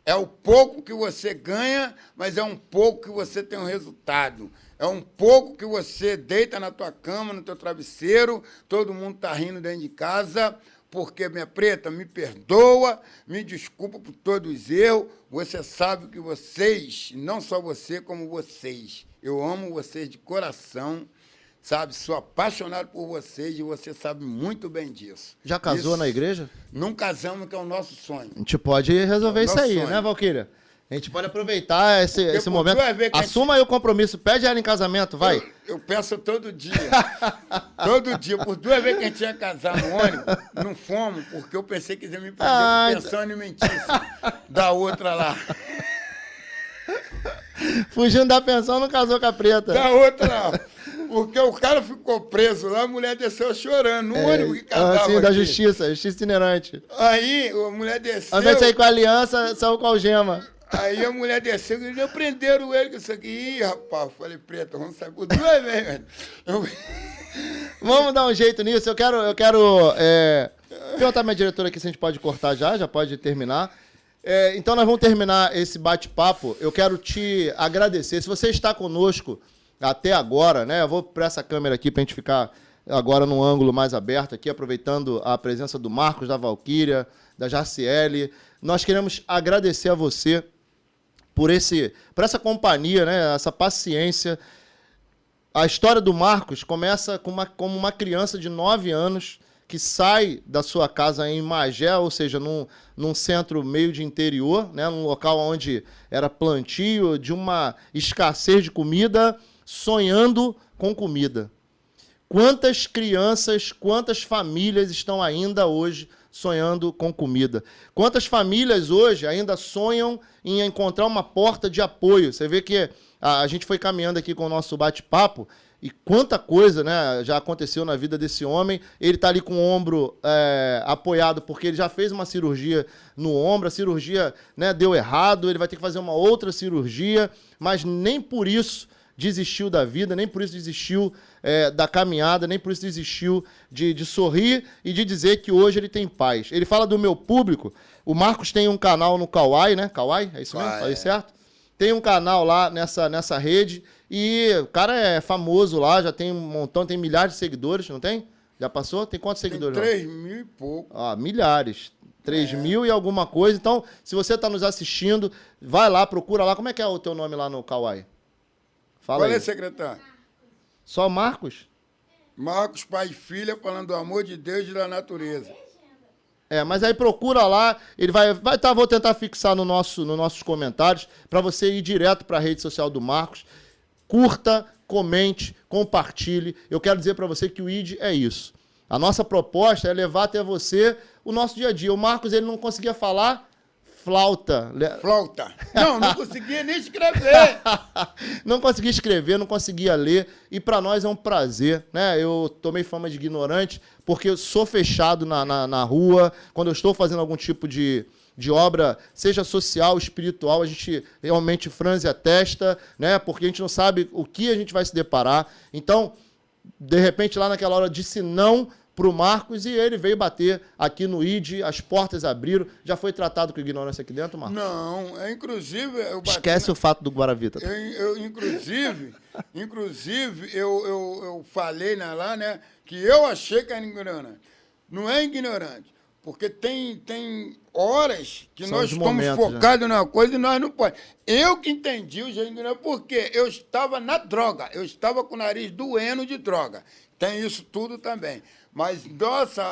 Speaker 2: É o pouco que você ganha, mas é um pouco que você tem um resultado. É um pouco que você deita na tua cama, no teu travesseiro, todo mundo está rindo dentro de casa, porque, minha preta, me perdoa, me desculpa por todos os erros. Você sabe que vocês, não só você, como vocês, eu amo vocês de coração, sabe? Sou apaixonado por vocês e você sabe muito bem disso.
Speaker 1: Já casou
Speaker 2: isso,
Speaker 1: na igreja?
Speaker 2: Não casamos, que é o nosso sonho.
Speaker 1: A gente pode resolver isso aí,
Speaker 2: sonho.
Speaker 1: né, Valquíria? A gente pode aproveitar esse momento. Assuma aí o compromisso, pede ela em casamento, vai.
Speaker 2: Eu peço todo dia. Todo dia. Por 2 vezes que a gente ia casar no ônibus, não fomos, porque eu pensei que ia me perder pensando em mentíssimo da outra lá.
Speaker 1: Fugindo da pensão, não casou com a preta.
Speaker 2: Da outra lá. Porque o cara ficou preso lá, a mulher desceu chorando, no ônibus que casava
Speaker 1: sim, da
Speaker 2: aqui.
Speaker 1: justiça itinerante.
Speaker 2: Aí a mulher desceu...
Speaker 1: Ao invés de sair com a aliança, saiu com a algema.
Speaker 2: Aí a mulher desceu e eles prenderam ele com isso aqui. Ih, rapaz, eu falei, preta, vamos sair por 2 vezes, velho.
Speaker 1: Vamos dar um jeito nisso. Eu quero perguntar à minha diretora aqui se a gente pode cortar já pode terminar. Então nós vamos terminar esse bate-papo. Eu quero te agradecer. Se você está conosco até agora, né? Eu vou para essa câmera aqui para a gente ficar agora num ângulo mais aberto aqui, aproveitando a presença do Marcos, da Valquíria, da Jaciele. Nós queremos agradecer a você por essa companhia, né? Essa paciência. A história do Marcos começa como uma criança de 9 anos que sai da sua casa em Magé, ou seja, num centro meio de interior, né? Num local onde era plantio, de uma escassez de comida, sonhando com comida. Quantas crianças, quantas famílias estão ainda hoje sonhando com comida? Quantas famílias hoje ainda sonham em encontrar uma porta de apoio? Você vê que a gente foi caminhando aqui com o nosso bate-papo e quanta coisa, né, já aconteceu na vida desse homem. Ele está ali com o ombro apoiado porque ele já fez uma cirurgia no ombro, a cirurgia, né, deu errado, ele vai ter que fazer uma outra cirurgia, mas nem por isso desistiu da vida, nem por isso desistiu da caminhada, nem por isso desistiu de sorrir e de dizer que hoje ele tem paz. Ele fala do meu público. O Marcos tem um canal no Kawaii, né? Kawaii, é isso mesmo? Falei certo? Tem um canal lá nessa rede e o cara é famoso lá, já tem um montão, tem milhares de seguidores, não tem? Já passou? Tem quantos seguidores?
Speaker 2: Tem 3 mil e pouco.
Speaker 1: Milhares. 3 mil e alguma coisa. Então, se você está nos assistindo, vai lá, procura lá. Como é que é o teu nome lá no Kawaii? Fala aí.
Speaker 2: Qual é, secretário?
Speaker 1: Só Marcos?
Speaker 2: Marcos, pai e filha, falando do amor de Deus e da natureza.
Speaker 1: Mas aí procura lá, ele vou tentar fixar nos comentários, para você ir direto para a rede social do Marcos. Curta, comente, compartilhe. Eu quero dizer para você que o ID é isso. A nossa proposta é levar até você o nosso dia a dia. O Marcos, ele não conseguia falar... Flauta.
Speaker 2: Não conseguia nem escrever.
Speaker 1: Não conseguia escrever, não conseguia ler. E para nós é um prazer, né? Eu tomei fama de ignorante porque eu sou fechado na rua. Quando eu estou fazendo algum tipo de obra, seja social, espiritual, a gente realmente franze a testa, né? Porque a gente não sabe o que a gente vai se deparar. Então, de repente, lá naquela hora, disse não para o Marcos e ele veio bater aqui no ID, as portas abriram. Já foi tratado com ignorância aqui dentro, Marcos?
Speaker 2: Não, inclusive...
Speaker 1: Esquece o fato do Guaravita.
Speaker 2: Inclusive, eu falei lá, né, que eu achei que era ignorante. Não é ignorante, porque tem horas que nós estamos focados numa coisa e nós não podemos. Eu que entendi o jeito ignorante, porque eu estava na droga, eu estava com o nariz doendo de droga. Tem isso tudo também. Mas, nossa,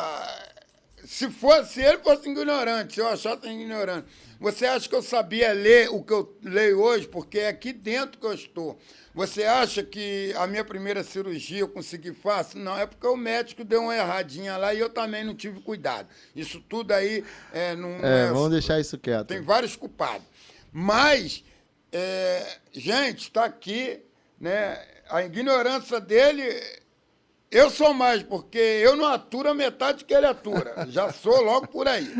Speaker 2: se ele fosse ignorante, se eu achasse ignorante, você acha que eu sabia ler o que eu leio hoje? Porque é aqui dentro que eu estou. Você acha que a minha primeira cirurgia eu consegui fácil? Não, é porque o médico deu uma erradinha lá e eu também não tive cuidado. Isso tudo aí
Speaker 1: vamos deixar isso quieto.
Speaker 2: Tem vários culpados. Mas, gente, está aqui, né? A ignorância dele, eu sou mais, porque eu não aturo a metade que ele atura. Já sou logo por aí.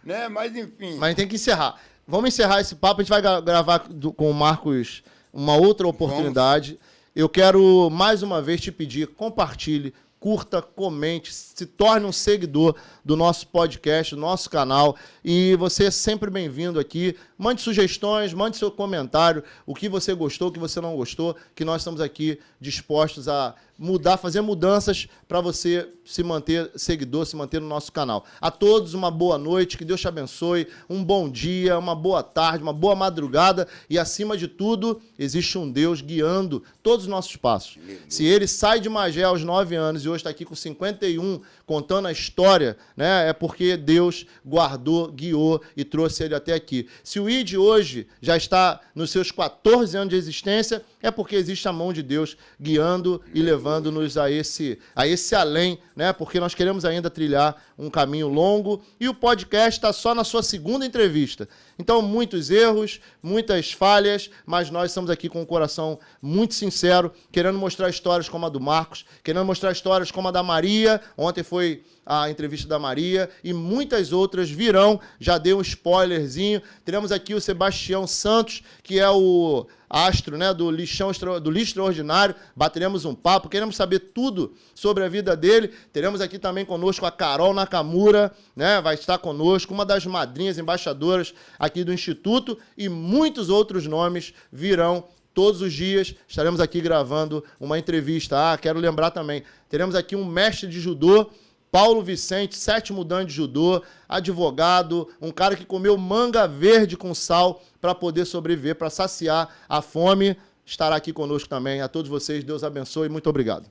Speaker 2: Né? Mas, enfim.
Speaker 1: Mas tem que encerrar. Vamos encerrar esse papo, a gente vai gravar com o Marcos uma outra oportunidade. Vamos. Eu quero, mais uma vez, te pedir, compartilhe, curta, comente, se torne um seguidor do nosso podcast, do nosso canal. E você é sempre bem-vindo aqui. Mande sugestões, mande seu comentário, o que você gostou, o que você não gostou, que nós estamos aqui dispostos a mudar, fazer mudanças para você se manter seguidor, se manter no nosso canal. A todos uma boa noite, que Deus te abençoe, um bom dia, uma boa tarde, uma boa madrugada e, acima de tudo, existe um Deus guiando todos os nossos passos. Se ele sai de Magé aos 9 anos e hoje está aqui com 51, contando a história, né, é porque Deus guardou, guiou e trouxe ele até aqui. Se o ID hoje já está nos seus 14 anos de existência, é porque existe a mão de Deus guiando e levando-nos a esse além, né? Porque nós queremos ainda trilhar um caminho longo e o podcast está só na sua segunda entrevista. Então, muitos erros, muitas falhas, mas nós estamos aqui com um coração muito sincero, querendo mostrar histórias como a do Marcos, querendo mostrar histórias como a da Maria. Ontem foi a entrevista da Maria e muitas outras virão. Já dei um spoilerzinho. Teremos aqui o Sebastião Santos, que é o astro, né, do Lixo Extraordinário. Bateremos um papo, queremos saber tudo sobre a vida dele. Teremos aqui também conosco a Carol Nakamura, né, vai estar conosco, uma das madrinhas embaixadoras aqui do Instituto, e muitos outros nomes virão. Todos os dias estaremos aqui gravando uma entrevista. Quero lembrar também, teremos aqui um mestre de judô, Paulo Vicente, 7º dan de judô, advogado, um cara que comeu manga verde com sal para poder sobreviver, para saciar a fome. Estará aqui conosco também. A todos vocês, Deus abençoe e muito obrigado.